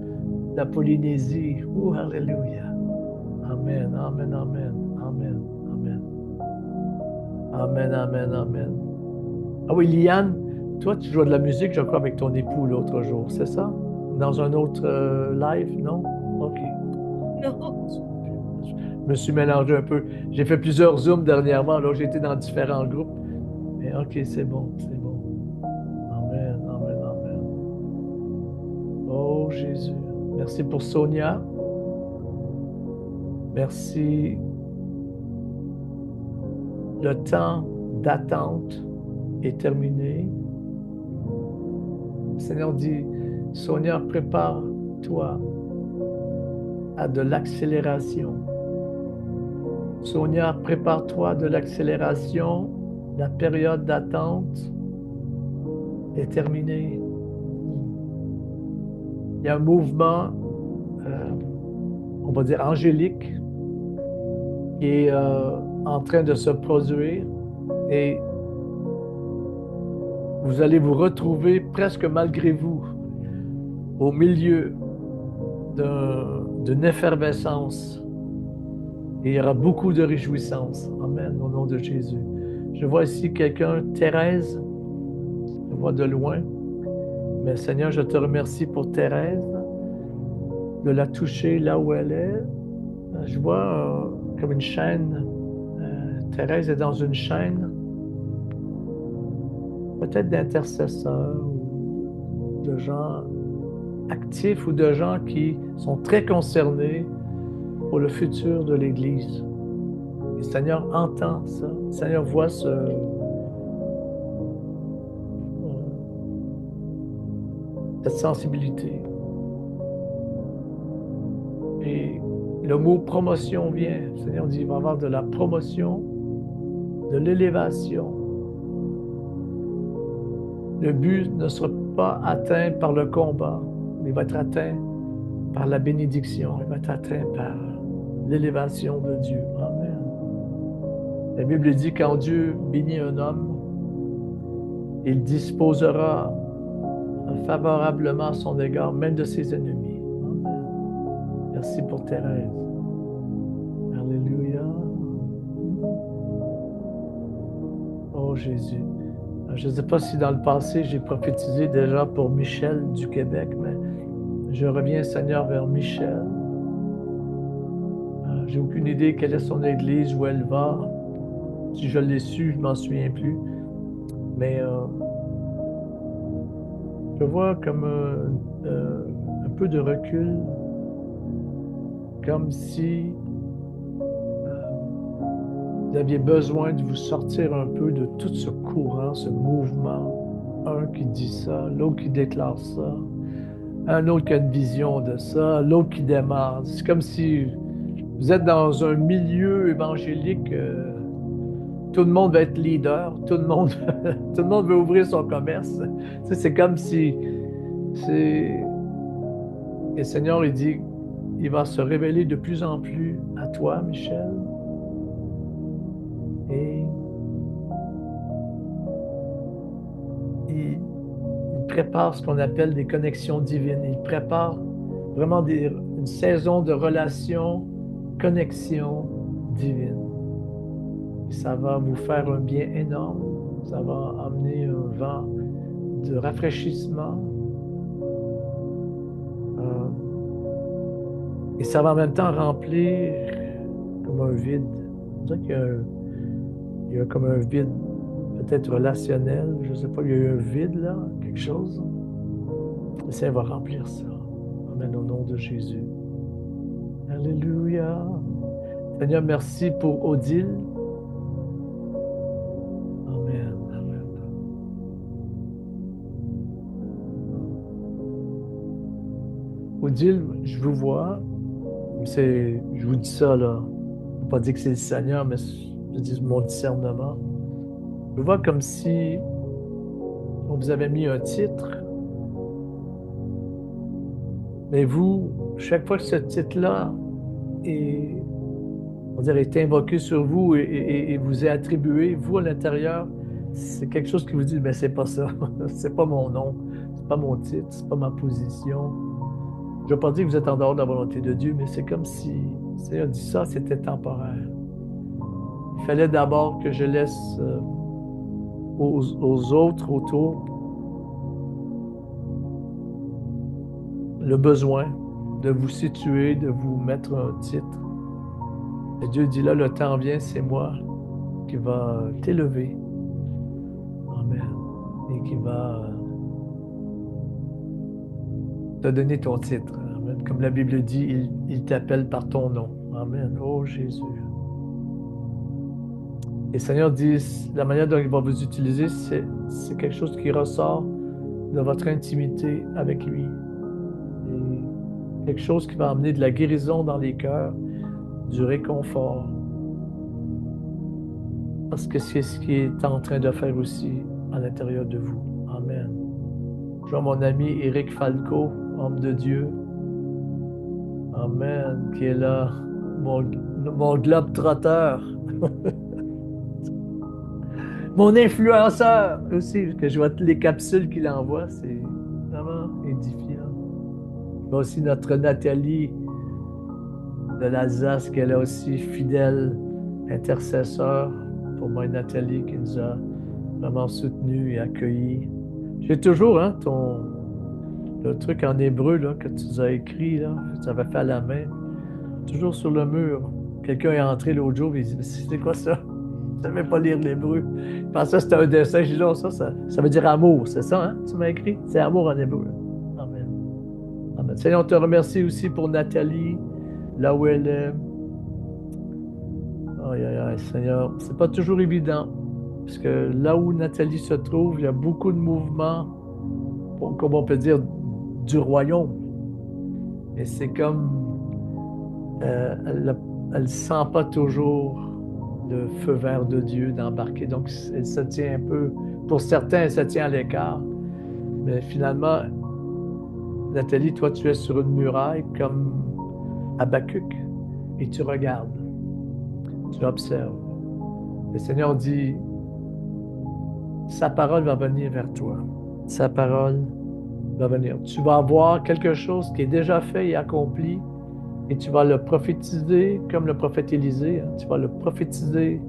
la Polynésie. Oh, alléluia. Amen, amen, amen, amen, amen. Amen, amen, amen. Ah oui, Liane, toi, tu jouais de la musique, je crois, avec ton époux l'autre jour, c'est ça? Dans un autre live, non? OK. No. Je me suis mélangé un peu. J'ai fait plusieurs Zooms dernièrement, alors j'ai été dans différents groupes. Mais OK, c'est bon, c'est bon. Amen, amen, amen. Oh Jésus. Merci pour Sonia. Merci. Le temps d'attente est terminé. Le Seigneur dit, Sonia, prépare-toi à de l'accélération. Sonia, prépare-toi de l'accélération. La période d'attente est terminée. Il y a un mouvement, on va dire angélique, qui est en train de se produire et vous allez vous retrouver presque malgré vous au milieu d'une effervescence et il y aura beaucoup de réjouissance. Amen, au nom de Jésus. Je vois ici quelqu'un, Thérèse, je vois de loin, mais Seigneur, je te remercie pour Thérèse, de la toucher là où elle est. Je vois comme une chaîne. Thérèse est dans une chaîne, peut-être d'intercesseurs ou de gens actifs ou de gens qui sont très concernés pour le futur de l'Église. Et le Seigneur entend ça. Le Seigneur voit cette sensibilité. Et le mot promotion vient. Le Seigneur dit, il va y avoir de la promotion, de l'élévation. Le but ne sera pas atteint par le combat, mais il va être atteint par la bénédiction. Il va être atteint par l'élévation de Dieu. Amen. La Bible dit, quand Dieu bénit un homme, il disposera favorablement à son égard, même de ses ennemis. Amen. Merci pour Thérèse. Alléluia. Oh Jésus. Je ne sais pas si dans le passé, j'ai prophétisé déjà pour Michel du Québec, mais je reviens, Seigneur, vers Michel. J'ai aucune idée quelle est son église, où elle va. Si je l'ai su, je ne m'en souviens plus. Mais je vois comme un peu de recul, comme si vous aviez besoin de vous sortir un peu de tout ce courant, ce mouvement. Un qui dit ça, l'autre qui déclare ça, un autre qui a une vision de ça, l'autre qui démarre. C'est comme si vous êtes dans un milieu évangélique, tout le monde va être leader, tout le monde, tout le monde veut ouvrir son commerce. Tu sais, c'est comme si et le Seigneur, il dit, il va se révéler de plus en plus à toi, Michel. Et il prépare ce qu'on appelle des connexions divines. Il prépare vraiment une saison de relations, connexions divines. Et ça va vous faire un bien énorme. Ça va amener un vent de rafraîchissement. Et ça va en même temps remplir comme un vide. On dirait qu'il y a comme un vide, peut-être relationnel. Je ne sais pas, il y a eu un vide là, quelque chose. Et ça va remplir ça. Amen, au nom de Jésus. Alléluia. Seigneur, merci pour Odile. Amen, amen. Odile, je vous vois. Je vous dis ça là. Je ne veux pas dire que c'est le Seigneur, mais je dis mon discernement. Je vous vois comme si on vous avait mis un titre. Mais vous, chaque fois que ce titre-là est invoqué sur vous et vous est attribué, vous à l'intérieur, c'est quelque chose qui vous dit, mais c'est pas ça, c'est pas mon nom, c'est pas mon titre, c'est pas ma position. Je ne veux pas dire que vous êtes en dehors de la volonté de Dieu, mais c'est comme si le Seigneur dit ça, c'était temporaire. Il fallait d'abord que je laisse aux autres autour le besoin de vous situer, de vous mettre un titre. Et Dieu dit là, le temps vient, c'est moi qui va t'élever. Amen. Et qui va te donner ton titre. Amen. Comme la Bible dit, il t'appelle par ton nom. Amen. Oh Jésus. Et le Seigneur dit, la manière dont il va vous utiliser, c'est quelque chose qui ressort de votre intimité avec lui. Et quelque chose qui va amener de la guérison dans les cœurs, du réconfort. Parce que c'est ce qu'il est en train de faire aussi à l'intérieur de vous. Amen. Je vois mon ami Éric Falco, homme de Dieu. Amen. Qui est là, mon globe-trotteur. Mon influenceur aussi, que je vois toutes les capsules qu'il envoie, c'est vraiment édifiant. Je vois aussi notre Nathalie de l'Alsace, qui est aussi fidèle intercesseur pour moi, Nathalie, qui nous a vraiment soutenus et accueillis. J'ai toujours le truc en hébreu là, que tu nous as écrit, là, que tu avais fait à la main, toujours sur le mur. Quelqu'un est entré l'autre jour et il dit, mais c'est quoi ça? Je ne savais pas lire l'hébreu. Je pensais que c'était un dessin. J'ai dit, non, ça veut dire amour, c'est ça, hein? Tu m'as écrit? C'est amour en hébreu. Amen. Amen. Seigneur, on te remercie aussi pour Nathalie, là où elle est. Aïe, aïe, aïe, Seigneur, c'est pas toujours évident, parce que là où Nathalie se trouve, il y a beaucoup de mouvements, comme on peut dire, du royaume. Et c'est comme, elle ne sent pas toujours le feu vert de Dieu d'embarquer. Donc, elle se tient un peu, pour certains, elle se tient à l'écart. Mais finalement, Nathalie, toi, tu es sur une muraille comme Habakkuk et tu regardes, tu observes. Le Seigneur dit, sa parole va venir vers toi. Sa parole va venir. Tu vas avoir quelque chose qui est déjà fait et accompli et tu vas le prophétiser comme le prophète Élisée. Hein. Tu vas le prophétiser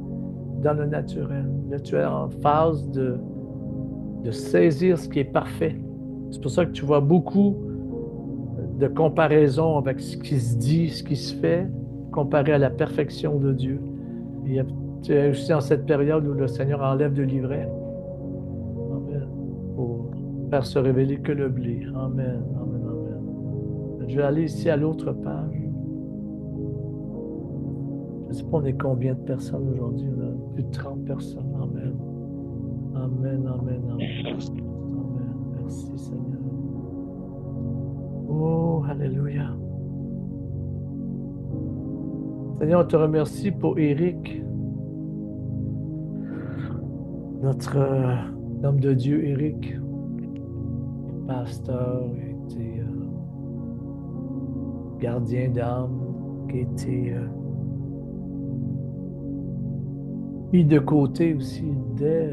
dans le naturel. Là, tu es en phase de saisir ce qui est parfait. C'est pour ça que tu vois beaucoup de comparaisons avec ce qui se dit, ce qui se fait, comparé à la perfection de Dieu. Et tu es aussi dans cette période où le Seigneur enlève le livret. Amen. Pour faire se révéler que le blé. Amen, amen, amen. Je vais aller ici à l'autre page. Je ne sais pas on est combien de personnes aujourd'hui. On a plus de 30 personnes. Amen. Amen, amen, amen. Amen. Merci Seigneur. Oh, alléluia. Seigneur, on te remercie pour Éric, notre homme de Dieu, Éric, pasteur, il a été gardien d'âme, qui a été mis de côté aussi dès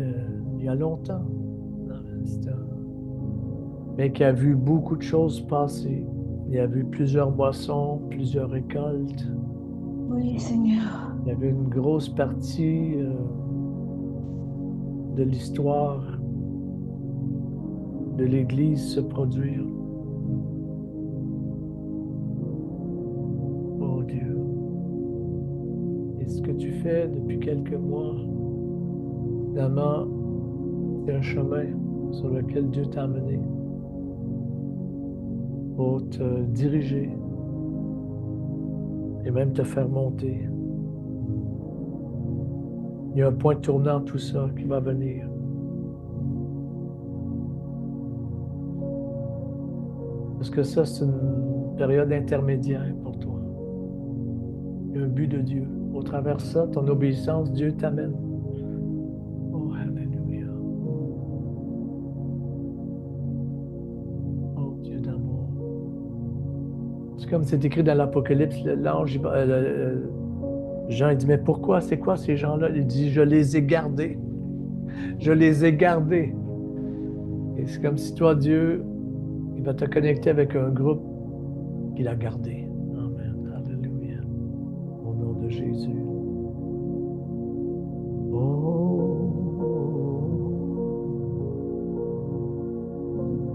il y a longtemps. Mais qui a vu beaucoup de choses passer. Il a vu plusieurs moissons, plusieurs récoltes. Oui, Seigneur. Il y avait une grosse partie de l'histoire de l'Église se produire. Oh Dieu. Et ce que tu fais depuis quelques mois, finalement, c'est un chemin sur lequel Dieu t'a amené pour te diriger et même te faire monter. Il y a un point tournant tout ça qui va venir. Parce que ça, c'est une période intermédiaire pour toi. Il y a un but de Dieu. Au travers de ça, ton obéissance, Dieu t'amène. Oh, alléluia. Oh, Dieu d'amour. C'est comme c'est écrit dans l'Apocalypse, l'ange, Jean, il dit, mais pourquoi? C'est quoi ces gens-là? Il dit, je les ai gardés. Je les ai gardés. Et c'est comme si toi, Dieu, il va te connecter avec un groupe qu'il a gardé. Amen. Alléluia. Au nom de Jésus.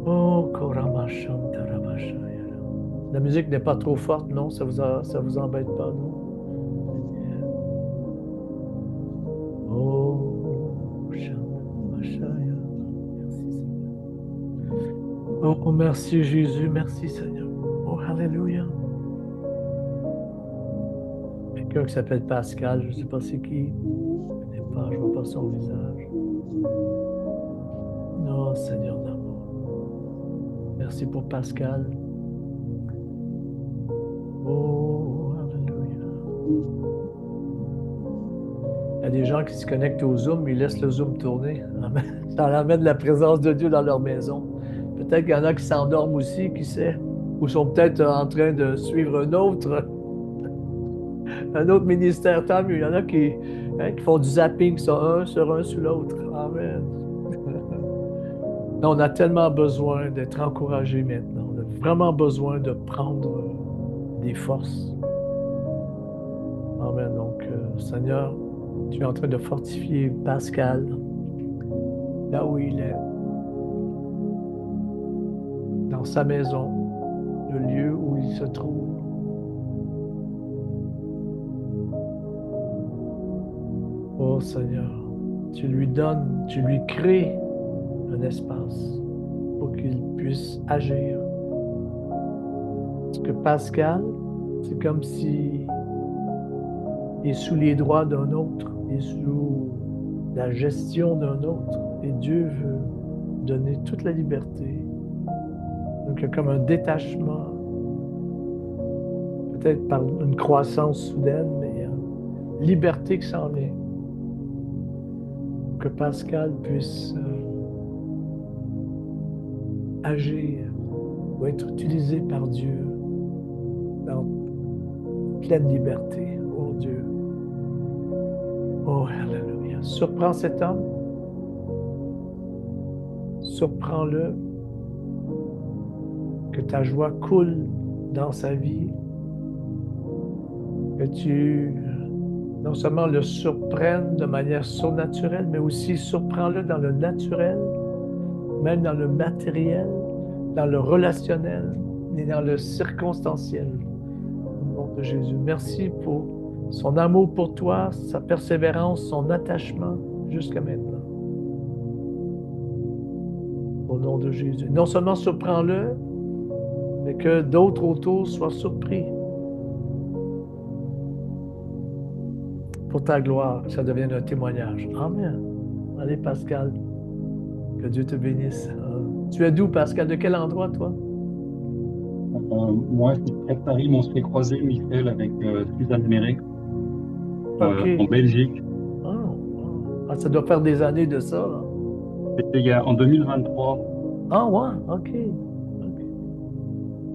Oh, Koramasham Tarabashaya. La musique n'est pas trop forte, non? Ça vous embête pas, non? Oh, Shamashaya. Merci, Seigneur. Oh, merci, Jésus. Merci, Seigneur. Oh, Alléluia. Quelqu'un qui s'appelle Pascal, je ne sais pas c'est qui. Je ne pas, je ne vois pas son visage. Non, Seigneur d'amour. Merci pour Pascal. Oh, alléluia. Il y a des gens qui se connectent au Zoom, mais ils laissent le Zoom tourner. Ça amène la présence de Dieu dans leur maison. Peut-être qu'il y en a qui s'endorment aussi, qui sait, ou sont peut-être en train de suivre un autre ministère. Tant mieux. Il y en a qui font du zapping sur un sur l'autre. Amen. Non, on a tellement besoin d'être encouragés maintenant. On a vraiment besoin de prendre des forces. Amen. Donc, Seigneur, tu es en train de fortifier Pascal là où il est, dans sa maison, le lieu où il se trouve. Oh Seigneur, tu lui donnes, tu lui crées un espace pour qu'il puisse agir. Parce que Pascal, c'est comme si il est sous les droits d'un autre, il est sous la gestion d'un autre. Et Dieu veut donner toute la liberté. Donc il y a comme un détachement, peut-être par une croissance soudaine, mais il y a une liberté qui s'en vient. Pour que Pascal puisse agir ou être utilisé par Dieu dans pleine liberté. Oh Dieu. Oh, alléluia. Surprends cet homme. Surprends-le. que ta joie coule dans sa vie, que tu non seulement le surprennes de manière surnaturelle, mais aussi surprends-le dans le naturel, même dans le matériel, dans le relationnel et dans le circonstanciel. Au nom de Jésus, merci pour son amour pour toi, sa persévérance, son attachement jusqu'à maintenant. Au nom de Jésus. Non seulement surprends-le, mais que d'autres autour soient surpris. Pour ta gloire, que ça devienne un témoignage. Amen. Allez, Pascal. Que Dieu te bénisse. Tu es d'où, Pascal? De quel endroit, toi? Moi, c'est près de Paris, mais on se fait croiser, Michel, avec Suzanne Mérec, OK. en Belgique. Ah, ça doit faire des années de ça, là. C'était en 2023. Ah, ouais, OK.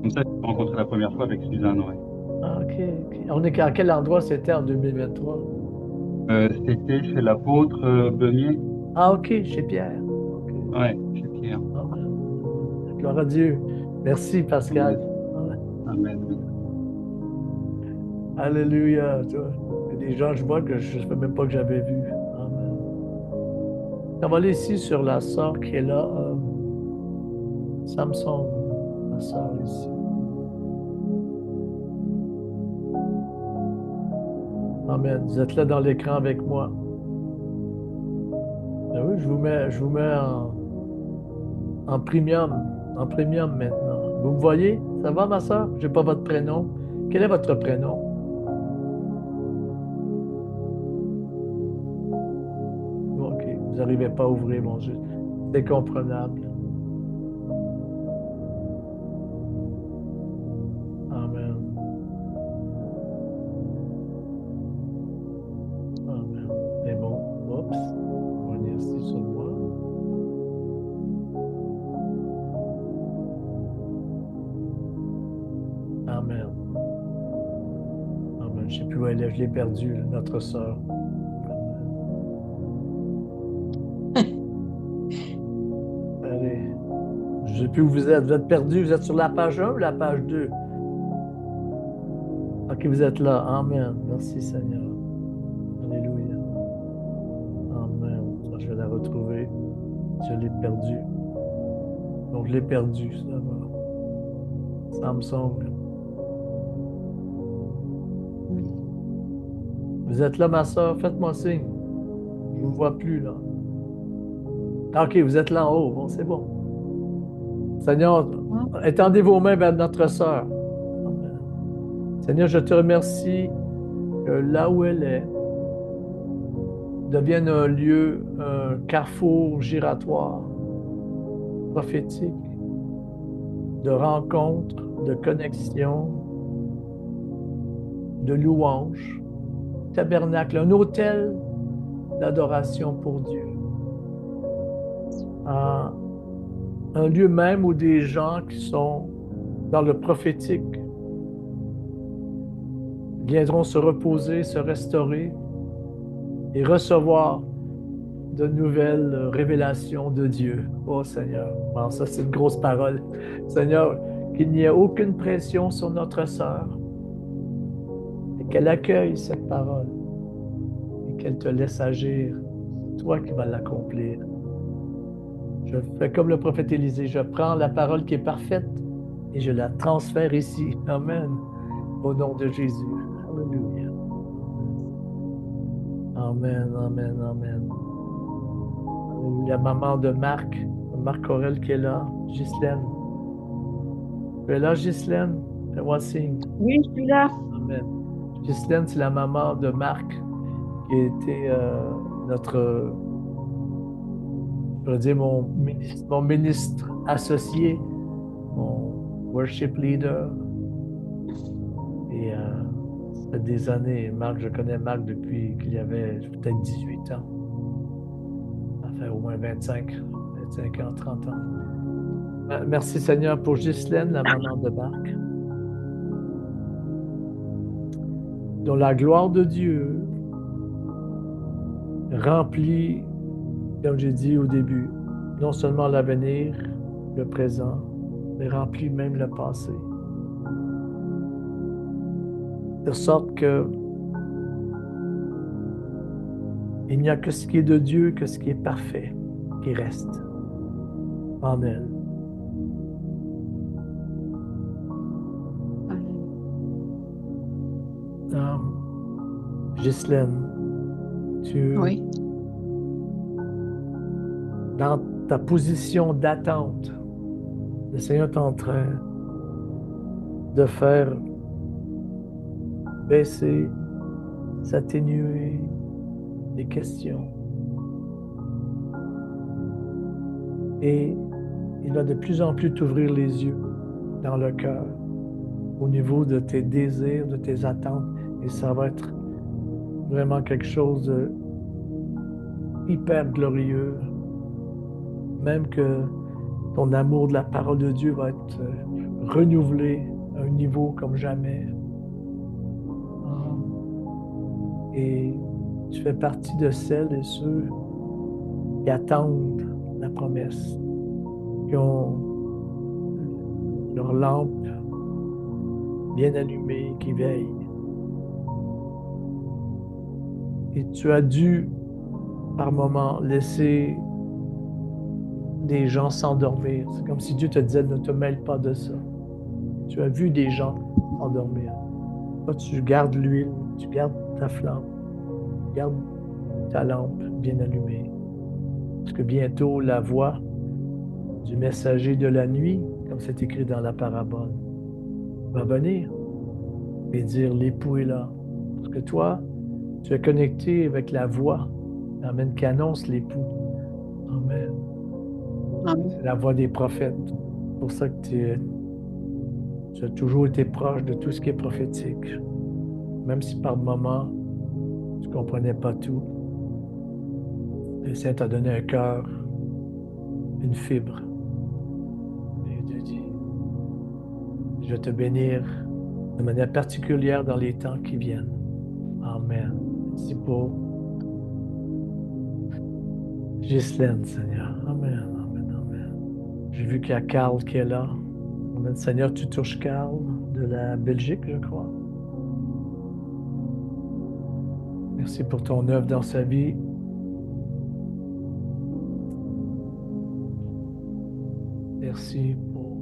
Comme ça, j'ai rencontré la première fois avec Suzanne, ouais. Ah, OK. On est à quel endroit c'était en 2023? C'était chez l'apôtre Beunier. Ah, OK, chez Pierre. OK. Ouais, chez Pierre. Amen. Gloire à Dieu. Merci, Pascal. Amen. Alléluia. Il y a des gens, je vois que je ne savais même pas que j'avais vu. Amen. On va aller ici sur la sœur qui est là. Samson, la sœur ici. Amen. Vous êtes là dans l'écran avec moi. Ben oui, je vous mets en premium maintenant. Vous me voyez? Ça va, ma sœur? Je n'ai pas votre prénom. Quel est votre prénom? OK, vous n'arrivez pas à ouvrir, mon Dieu. C'est comprenable. Amen. Amen. C'est bon. Oups. On va venir ici sur moi. Amen. Amen. Je ne sais plus où elle est. Je l'ai perdue, notre sœur. Allez. Je ne sais plus où vous êtes. Vous êtes perdu. Vous êtes sur la page 1 ou la page 2? OK, vous êtes là. Amen. Merci, Seigneur. Alléluia. Amen. Je vais la retrouver. Je l'ai perdue. Donc, je l'ai perdue. Ça va. Samson. Vous êtes là, ma soeur? Faites-moi signe. Je ne vous vois plus, là. OK, vous êtes là en haut. Bon, c'est bon. Seigneur, étendez vos mains vers notre sœur. Amen. Seigneur, je te remercie que là où elle est devienne un lieu, un carrefour giratoire, prophétique, de rencontres, de connexions, de louanges, tabernacle, un autel d'adoration pour Dieu. Un lieu même où des gens qui sont dans le prophétique viendront se reposer, se restaurer et recevoir de nouvelles révélations de Dieu. Oh Seigneur, bon, ça c'est une grosse parole. Seigneur, qu'il n'y ait aucune pression sur notre sœur et qu'elle accueille cette parole et qu'elle te laisse agir. C'est toi qui vas l'accomplir. Je fais comme le prophète Élisée, je prends la parole qui est parfaite et je la transfère ici. Amen. Au nom de Jésus. Alléluia. Amen, amen, amen. La maman de Marc Aurel qui est là, Ghislaine. Tu es là, Ghislaine? Fais-moi signe. Oui, je suis là. Amen. Ghislaine, c'est la maman de Marc qui a été notre, je veux dire, mon ministre associé, mon worship leader. Et ça fait des années, Marc, je connais Marc depuis qu'il avait peut-être 18 ans. Ça fait au moins 25 ans, 30 ans. Merci Seigneur pour Ghislaine, la maman de Marc. Dont la gloire de Dieu remplit, comme j'ai dit au début, non seulement l'avenir, le présent, mais remplit même le passé. De sorte que il n'y a que ce qui est de Dieu, que ce qui est parfait, qui reste en elle. Ghislaine, Oui. dans ta position d'attente, le Seigneur est en train de faire baisser, s'atténuer les questions. Et il va de plus en plus t'ouvrir les yeux dans le cœur au niveau de tes désirs, de tes attentes. Et ça va être vraiment quelque chose de hyper glorieux. Même que ton amour de la parole de Dieu va être renouvelé à un niveau comme jamais. Et tu fais partie de celles et ceux qui attendent la promesse, qui ont leur lampe bien allumée, qui veille. Et tu as dû, par moments, laisser des gens s'endormir. C'est comme si Dieu te disait, ne te mêle pas de ça. Tu as vu des gens s'endormir. Toi, tu gardes l'huile, tu gardes ta flamme, tu gardes ta lampe bien allumée. Parce que bientôt, la voix du messager de la nuit, comme c'est écrit dans la parabole, va venir et dire, l'époux est là. Parce que toi, tu es connecté avec la voix, amen, qui annonce l'époux. Amen. Amen. C'est la voix des prophètes. C'est pour ça que tu as toujours été proche de tout ce qui est prophétique. Même si par moments, tu ne comprenais pas tout. Le Seigneur t'a donné un cœur, une fibre. Et Dieu dit, je vais te bénir de manière particulière dans les temps qui viennent. Amen. Merci pour Ghislaine, Seigneur. Amen, amen, amen. J'ai vu qu'il y a Carl qui est là. Amen. Seigneur, tu touches Carl de la Belgique, je crois. Merci pour ton œuvre dans sa vie. Merci pour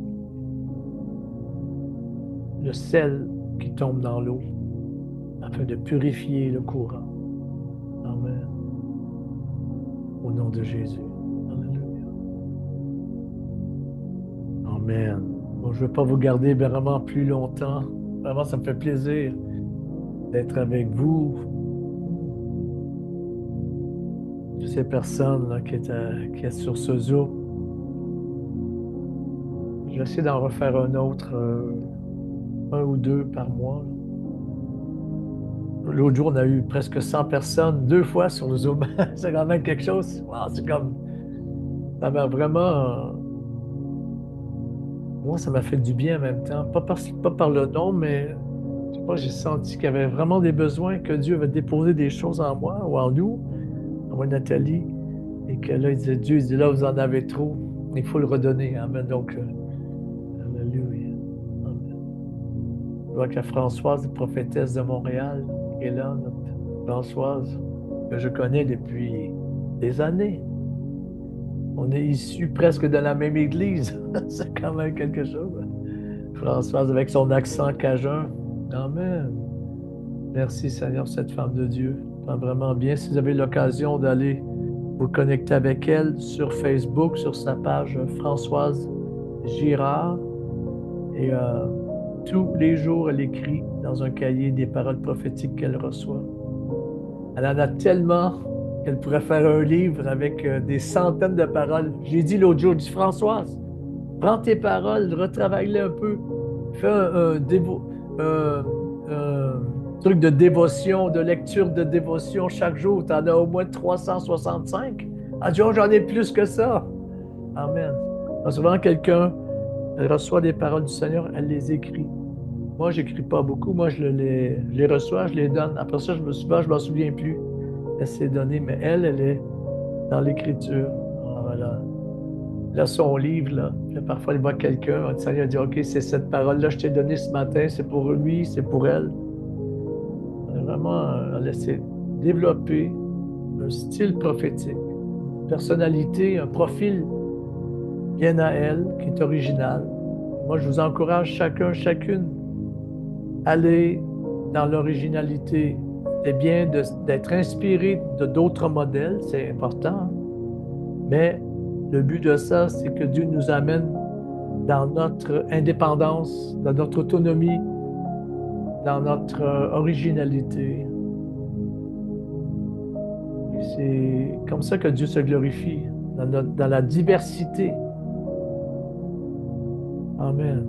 le sel qui tombe dans l'eau afin de purifier le courant. Amen. Au nom de Jésus. Alléluia. Amen. Bon, je ne veux pas vous garder vraiment plus longtemps. Vraiment, ça me fait plaisir d'être avec vous. Toutes ces personnes là, qui est sur ce Zoom. Je vais essayer d'en refaire un autre, un ou deux par mois. L'autre jour, on a eu presque 100 personnes, 2 fois sur le Zoom. C'est quand même quelque chose. Wow, c'est comme... Ça m'a vraiment... Moi, ça m'a fait du bien en même temps. Pas par le nom, mais je sais pas, j'ai senti qu'il y avait vraiment des besoins, que Dieu avait déposé des choses en moi ou en nous, en moi, Nathalie, et que là, il disait, Dieu, il dit, là, vous en avez trop, il faut le redonner. Amen. Donc, alléluia. Amen. Je vois que la Françoise, prophétesse de Montréal, est là, notre Françoise, que je connais depuis des années. On est issus presque de la même église. C'est quand même quelque chose. Françoise avec son accent cajun. Amen. Merci Seigneur, cette femme de Dieu. Ça va vraiment bien. Si vous avez l'occasion d'aller vous connecter avec elle sur Facebook, sur sa page Françoise Girard. Et tous les jours, elle écrit dans un cahier des paroles prophétiques qu'elle reçoit. Elle en a tellement qu'elle pourrait faire un livre avec des centaines de paroles. J'ai dit l'autre jour, je dis Françoise, prends tes paroles, retravaille-les un peu, fais un truc de dévotion, de lecture de dévotion chaque jour. Tu en as au moins 365. Ah, Dieu, j'en ai plus que ça. Amen. Donc, souvent, quelqu'un reçoit des paroles du Seigneur, elle les écrit. Moi, je n'écris pas beaucoup. Moi, je les reçois, je les donne. Après ça, je me souviens plus. Elle s'est donnée, mais elle est dans l'écriture. Voilà. là, son livre, là. Puis parfois, il voit quelqu'un, le Seigneur dit, OK, c'est cette parole-là que je t'ai donnée ce matin, c'est pour lui, c'est pour elle. On a vraiment laissé développer un style prophétique, une personnalité, un profil bien à elle, qui est original. Moi, je vous encourage chacun, chacune, à aller dans l'originalité. C'est bien d'être inspiré de d'autres modèles, c'est important, hein. Mais le but de ça, c'est que Dieu nous amène dans notre indépendance, dans notre autonomie, dans notre originalité. Et c'est comme ça que Dieu se glorifie, dans la diversité. Amen.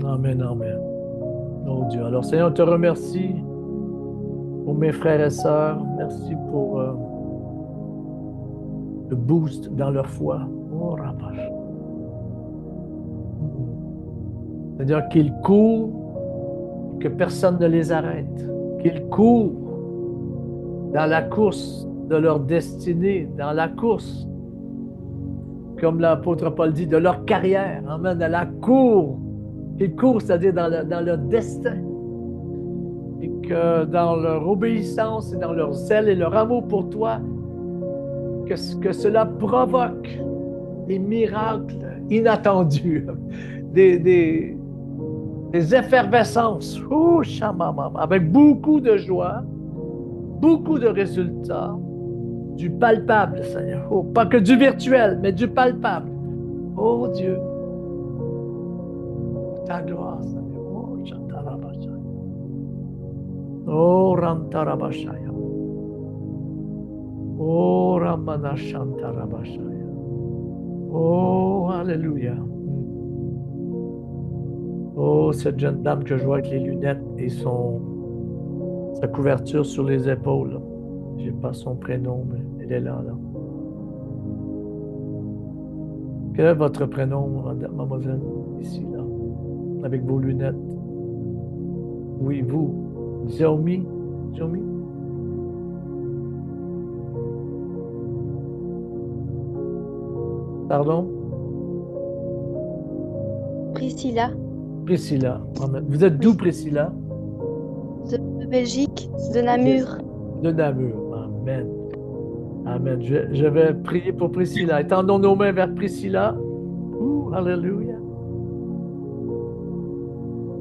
Amen, amen. Oh Dieu. Alors Seigneur, on te remercie pour mes frères et sœurs. Merci pour le boost dans leur foi. Oh, rapache. C'est-à-dire qu'ils courent, que personne ne les arrête. Qu'ils courent dans la course de leur destinée, dans la course, comme l'apôtre Paul dit, de leur carrière. Amen. Dans la cour. Qu'ils courent, c'est-à-dire dans leur destin. Et que dans leur obéissance et dans leur zèle et leur amour pour toi, que cela provoque des miracles inattendus, des effervescences, avec beaucoup de joie, beaucoup de résultats, du palpable, Seigneur. Oh, pas que du virtuel, mais du palpable. Oh Dieu, ta gloire, Seigneur. Oh, Chantarabashaya. Oh, Rantarabashaya. Oh, Ramana Chantarabashaya. Oh, Alléluia. Oh, cette jeune dame que je vois avec les lunettes et sa couverture sur les épaules. Je n'ai pas son prénom, mais elle est là. Quel est votre prénom, mademoiselle, ici, là, avec vos lunettes? Oui, vous. Xiaomi? Xiaomi? Pardon? Priscilla, Priscilla. Amen. Vous êtes d'où, Priscilla? de Belgique, de Namur. De Namur. Amen. Amen. Je vais prier pour Priscilla. Étendons nos mains vers Priscilla. Alléluia.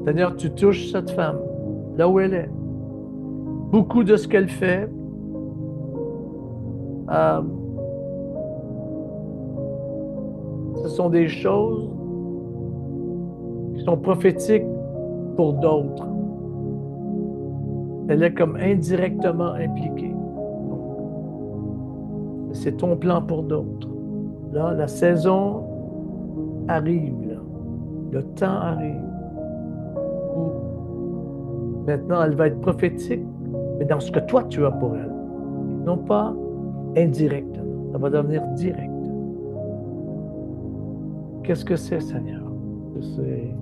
Seigneur, tu touches cette femme là où elle est. Beaucoup de ce qu'elle fait ce sont des choses qui sont prophétiques pour d'autres. Elle est comme indirectement impliquée. C'est ton plan pour d'autres. Là, la saison arrive. Là. Le temps arrive. Où maintenant, elle va être prophétique, mais dans ce que toi, tu as pour elle. Non pas indirect. Ça va devenir direct. Qu'est-ce que c'est, Seigneur? C'est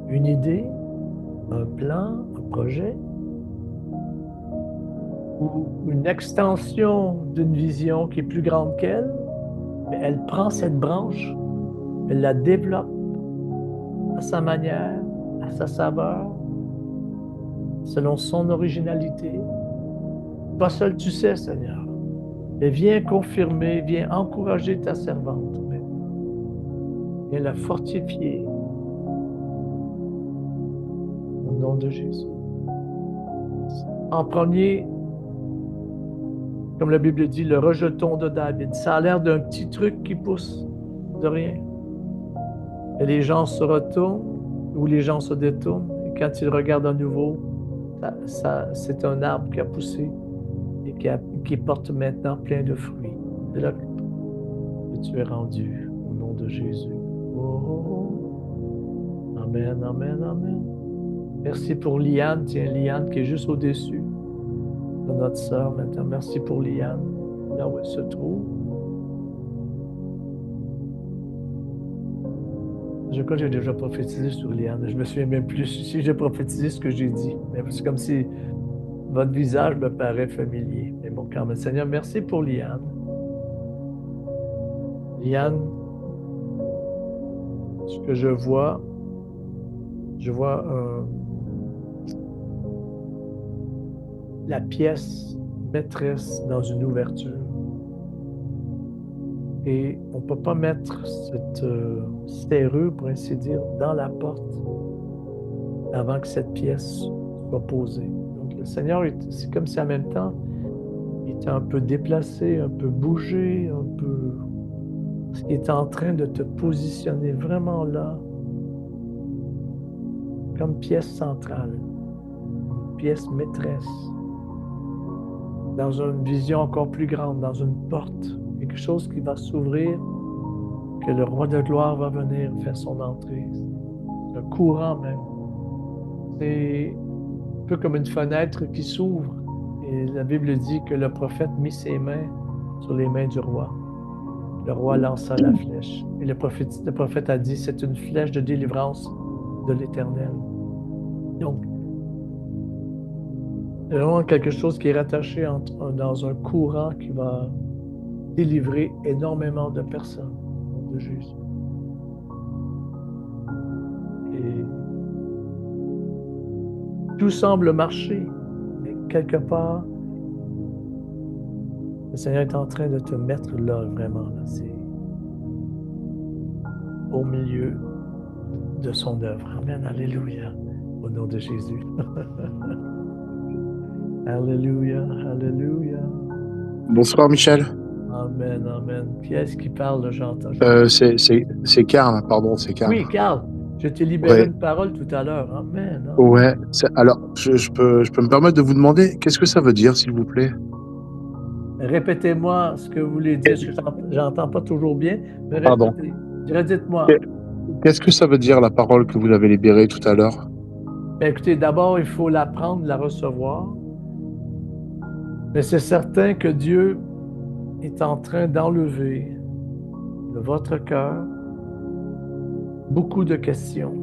une idée, un plan, un projet, ou une extension d'une vision qui est plus grande qu'elle, mais elle prend cette branche, elle la développe à sa manière, à sa saveur, selon son originalité. Pas seul tu sais, Seigneur, mais viens confirmer, viens encourager ta servante maintenant. Viens la fortifier au nom de Jésus. En premier, comme la Bible dit, le rejeton de David. Ça a l'air d'un petit truc qui pousse de rien. Et les gens se retournent ou les gens se détournent. Et quand ils regardent à nouveau, c'est un arbre qui a poussé et qui porte maintenant plein de fruits. C'est là que tu es rendu au nom de Jésus. Oh. Amen, amen, amen. Merci pour Liane. Tiens, Liane qui est juste au-dessus de notre sœur maintenant. Merci pour Liane, là où elle se trouve. Je crois que j'ai déjà prophétisé sur Liane. Je me souviens même plus si j'ai prophétisé ce que j'ai dit. Mais c'est comme si votre visage me paraît familier. Mais bon, quand même, Seigneur, merci pour Liane. Liane, ce que je vois la pièce maîtresse dans une ouverture. Et on ne peut pas mettre cette serrure, pour ainsi dire, dans la porte avant que cette pièce soit posée. Donc le Seigneur, c'est comme si en même temps, il était un peu déplacé, un peu bougé, un peu... Parce qu'il est en train de te positionner vraiment là, comme pièce centrale, une pièce maîtresse, dans une vision encore plus grande, dans une porte, quelque chose qui va s'ouvrir, que le roi de gloire va venir faire son entrée. Un courant même. C'est un peu comme une fenêtre qui s'ouvre. Et la Bible dit que le prophète mit ses mains sur les mains du roi. Le roi lança la flèche. Et le prophète a dit, c'est une flèche de délivrance de l'Éternel. Donc, c'est vraiment quelque chose qui est rattaché dans un courant qui va délivrer énormément de personnes, de Jésus. Et tout semble marcher, mais quelque part, le Seigneur est en train de te mettre là, vraiment. Là. C'est au milieu de son œuvre. Amen, alléluia, au nom de Jésus. Alléluia, alléluia. Bonsoir Michel. Amen, amen. Qui est-ce qui parle, j'entends? C'est Karl, pardon, c'est Karl. Oui, Karl, je t'ai libéré Ouais. une parole tout à l'heure. Amen. Amen. Ouais. Alors, je peux me permettre de vous demander, qu'est-ce que ça veut dire, s'il vous plaît? Répétez-moi ce que vous voulez dire. J'entends pas toujours bien, mais Pardon. répétez. Redites-moi. Qu'est-ce que ça veut dire, la parole que vous avez libérée tout à l'heure? Ben, écoutez, d'abord, il faut la prendre, la recevoir. Mais c'est certain que Dieu est en train d'enlever de votre cœur beaucoup de questions.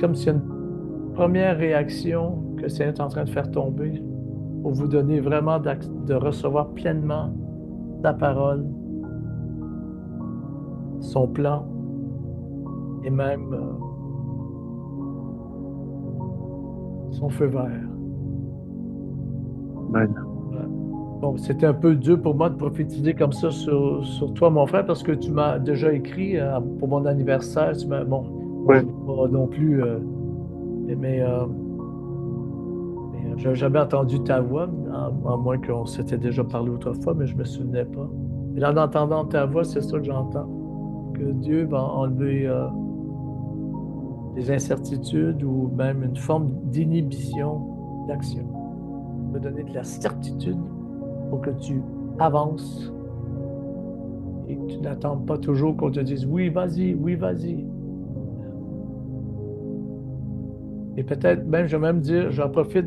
Comme s'il y a une première réaction que le Seigneur est en train de faire tomber pour vous donner vraiment de recevoir pleinement sa parole, son plan et même son feu vert. Amen. Bon, c'était un peu dur pour moi de prophétiser comme ça sur toi, mon frère, parce que tu m'as déjà écrit pour mon anniversaire. Ouais. Pas non plus, mais j'avais jamais entendu ta voix, à moins qu'on s'était déjà parlé autrefois, mais je me souvenais pas. Et en entendant ta voix, c'est ça que j'entends, que Dieu va enlever des incertitudes ou même une forme d'inhibition d'action. Il va donner de la certitude pour que tu avances et que tu n'attends pas toujours qu'on te dise oui, vas-y, oui, vas-y. Et peut-être même, je vais même dire, j'en profite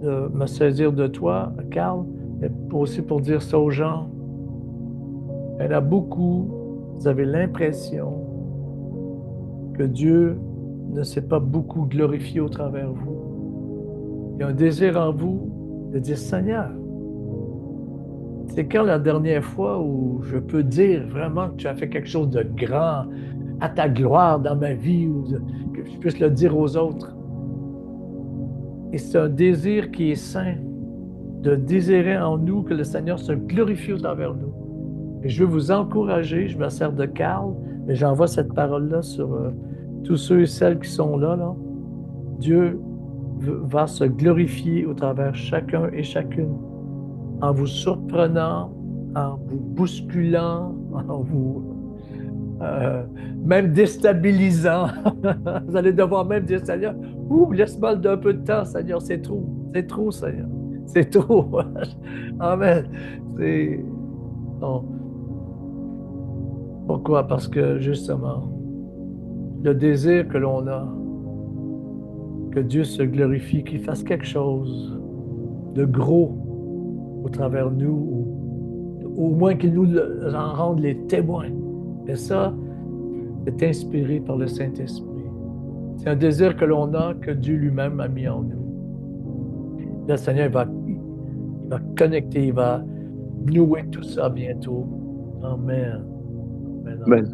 de me saisir de toi, Karl, mais aussi pour dire ça aux gens. Il y en a beaucoup, vous avez l'impression que Dieu ne s'est pas beaucoup glorifié au travers de vous. Il y a un désir en vous de dire, Seigneur, c'est quand la dernière fois où je peux dire vraiment que tu as fait quelque chose de grand à ta gloire dans ma vie ou que je puisse le dire aux autres. Et c'est un désir qui est sain de désirer en nous que le Seigneur se glorifie au travers de nous. Et je veux vous encourager, je me sers de Karl, mais j'envoie cette parole-là sur tous ceux et celles qui sont là. Dieu va se glorifier au travers chacun et chacune, en vous surprenant, en vous bousculant, en vous même déstabilisant. Vous allez devoir même dire, Seigneur, laisse-moi d'un peu de temps, Seigneur, c'est trop, Seigneur, c'est trop. Amen. Non. Pourquoi? Parce que justement, le désir que l'on a, que Dieu se glorifie, qu'il fasse quelque chose de gros au travers de nous, ou au moins qu'il nous en rende les témoins. Et ça, c'est inspiré par le Saint-Esprit. C'est un désir que l'on a, que Dieu lui-même a mis en nous. Là, le Seigneur, il va connecter, il va nouer tout ça bientôt. Amen. Amen. Amen.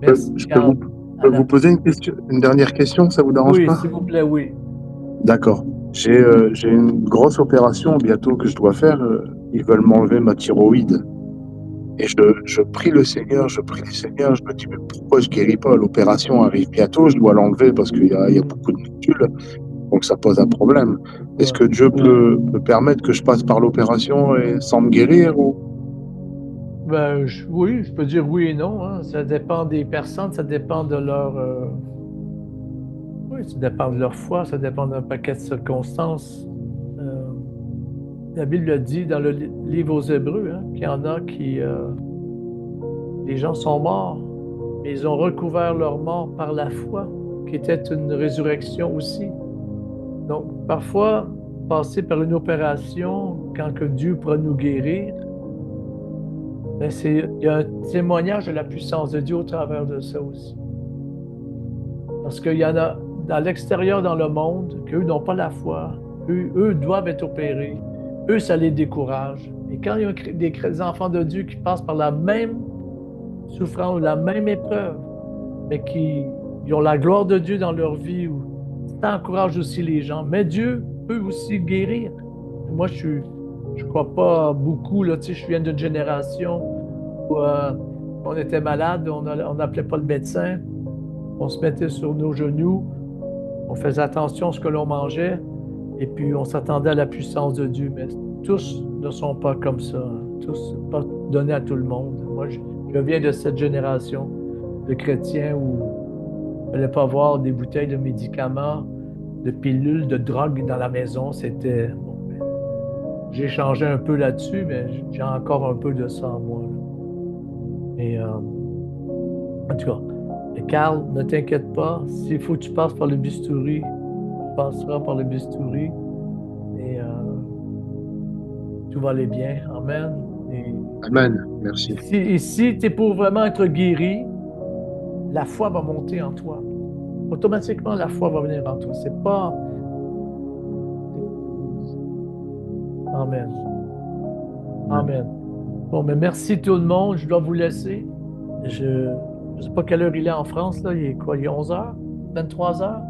Merci, Je Carl. peux vous poser une dernière question, ça vous dérange Oui, pas? s'il vous plaît, oui. D'accord. J'ai une grosse opération bientôt que je dois faire. Ils veulent m'enlever ma thyroïde. Et je prie le Seigneur, je prie le Seigneur. Je me dis, mais pourquoi je guéris pas? L'opération arrive bientôt, je dois l'enlever parce qu'il y a beaucoup de nodules. Donc ça pose un problème. Est-ce que Dieu peut permettre que je passe par l'opération et sans me guérir ou... Ben, oui, je peux dire oui et non, hein. Ça dépend des personnes, ça dépend de leur, oui, ça dépend de leur foi, ça dépend d'un paquet de circonstances. Euh, la Bible dit dans le livre aux Hébreux, hein, qu'il y en a qui, les gens sont morts, mais ils ont recouvert leur mort par la foi, qui était une résurrection aussi. Donc, parfois, passer par une opération, quand que Dieu pourra nous guérir, ben il y a un témoignage de la puissance de Dieu au travers de ça aussi. Parce qu'il y en a dans l'extérieur, dans le monde, qu'eux n'ont pas la foi. Eux doivent être opérés. Eux, ça les décourage. Et quand il y a des enfants de Dieu qui passent par la même souffrance, la même épreuve, mais qui ils ont la gloire de Dieu dans leur vie, ça encourage aussi les gens. Mais Dieu peut aussi guérir. Moi, je crois pas beaucoup, là, tu sais, je viens d'une génération où on était malade, on n'appelait pas le médecin, on se mettait sur nos genoux, on faisait attention à ce que l'on mangeait, et puis on s'attendait à la puissance de Dieu. Mais tous ne sont pas comme ça, hein. Tous, pas donné à tout le monde. Moi, je viens de cette génération de chrétiens où il ne fallait pas avoir des bouteilles de médicaments, de pilules, de drogue dans la maison. C'était... Bon, j'ai changé un peu là-dessus, mais j'ai encore un peu de ça en moi, là. Et, en tout cas, Carl, ne t'inquiète pas. S'il faut que tu passes par le bistouri, tu passeras par le bistouri. Et tout va aller bien. Amen. Et Amen. Merci. si tu es pour vraiment être guéri, la foi va monter en toi. Automatiquement, la foi va venir en toi. C'est pas... Amen. Amen. Bon, mais merci tout le monde. Je dois vous laisser. Je ne sais pas quelle heure il est en France, là. Il est quoi? Il est 11 heures? 23 heures?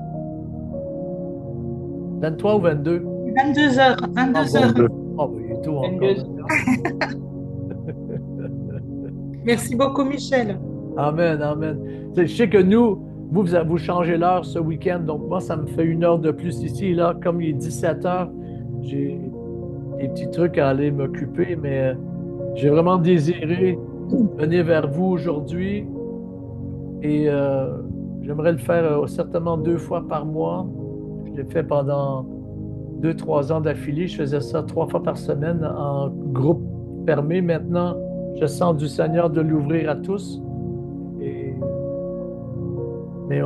23 ou 22? 22 heures. 22 heures. Ah, ben, il est tôt encore. 22. Merci beaucoup, Michel. Amen, amen. Je sais que nous, vous changez l'heure ce week-end, donc moi, ça me fait 1 heure de plus ici. Et là, comme il est 17 heures, j'ai des petits trucs à aller m'occuper, mais j'ai vraiment désiré venir vers vous aujourd'hui et j'aimerais le faire certainement 2 fois par mois. Je l'ai fait pendant 2-3 ans d'affilée. Je faisais ça 3 fois par semaine en groupe fermé. Maintenant, je sens du Seigneur de l'ouvrir à tous. Mais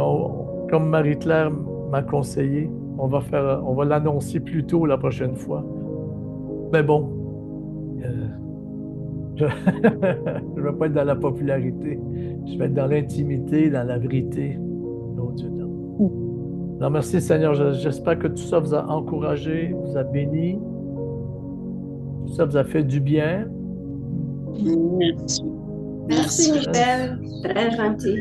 comme Marie-Claire m'a conseillé, on va l'annoncer plus tôt la prochaine fois. Mais bon, je ne vais pas être dans la popularité. Je vais être dans l'intimité, dans la vérité. Oh Dieu, non. Non, merci Seigneur. J'espère que tout ça vous a encouragé, vous a béni. Tout ça vous a fait du bien. Merci. Merci, Michel. Très gentil.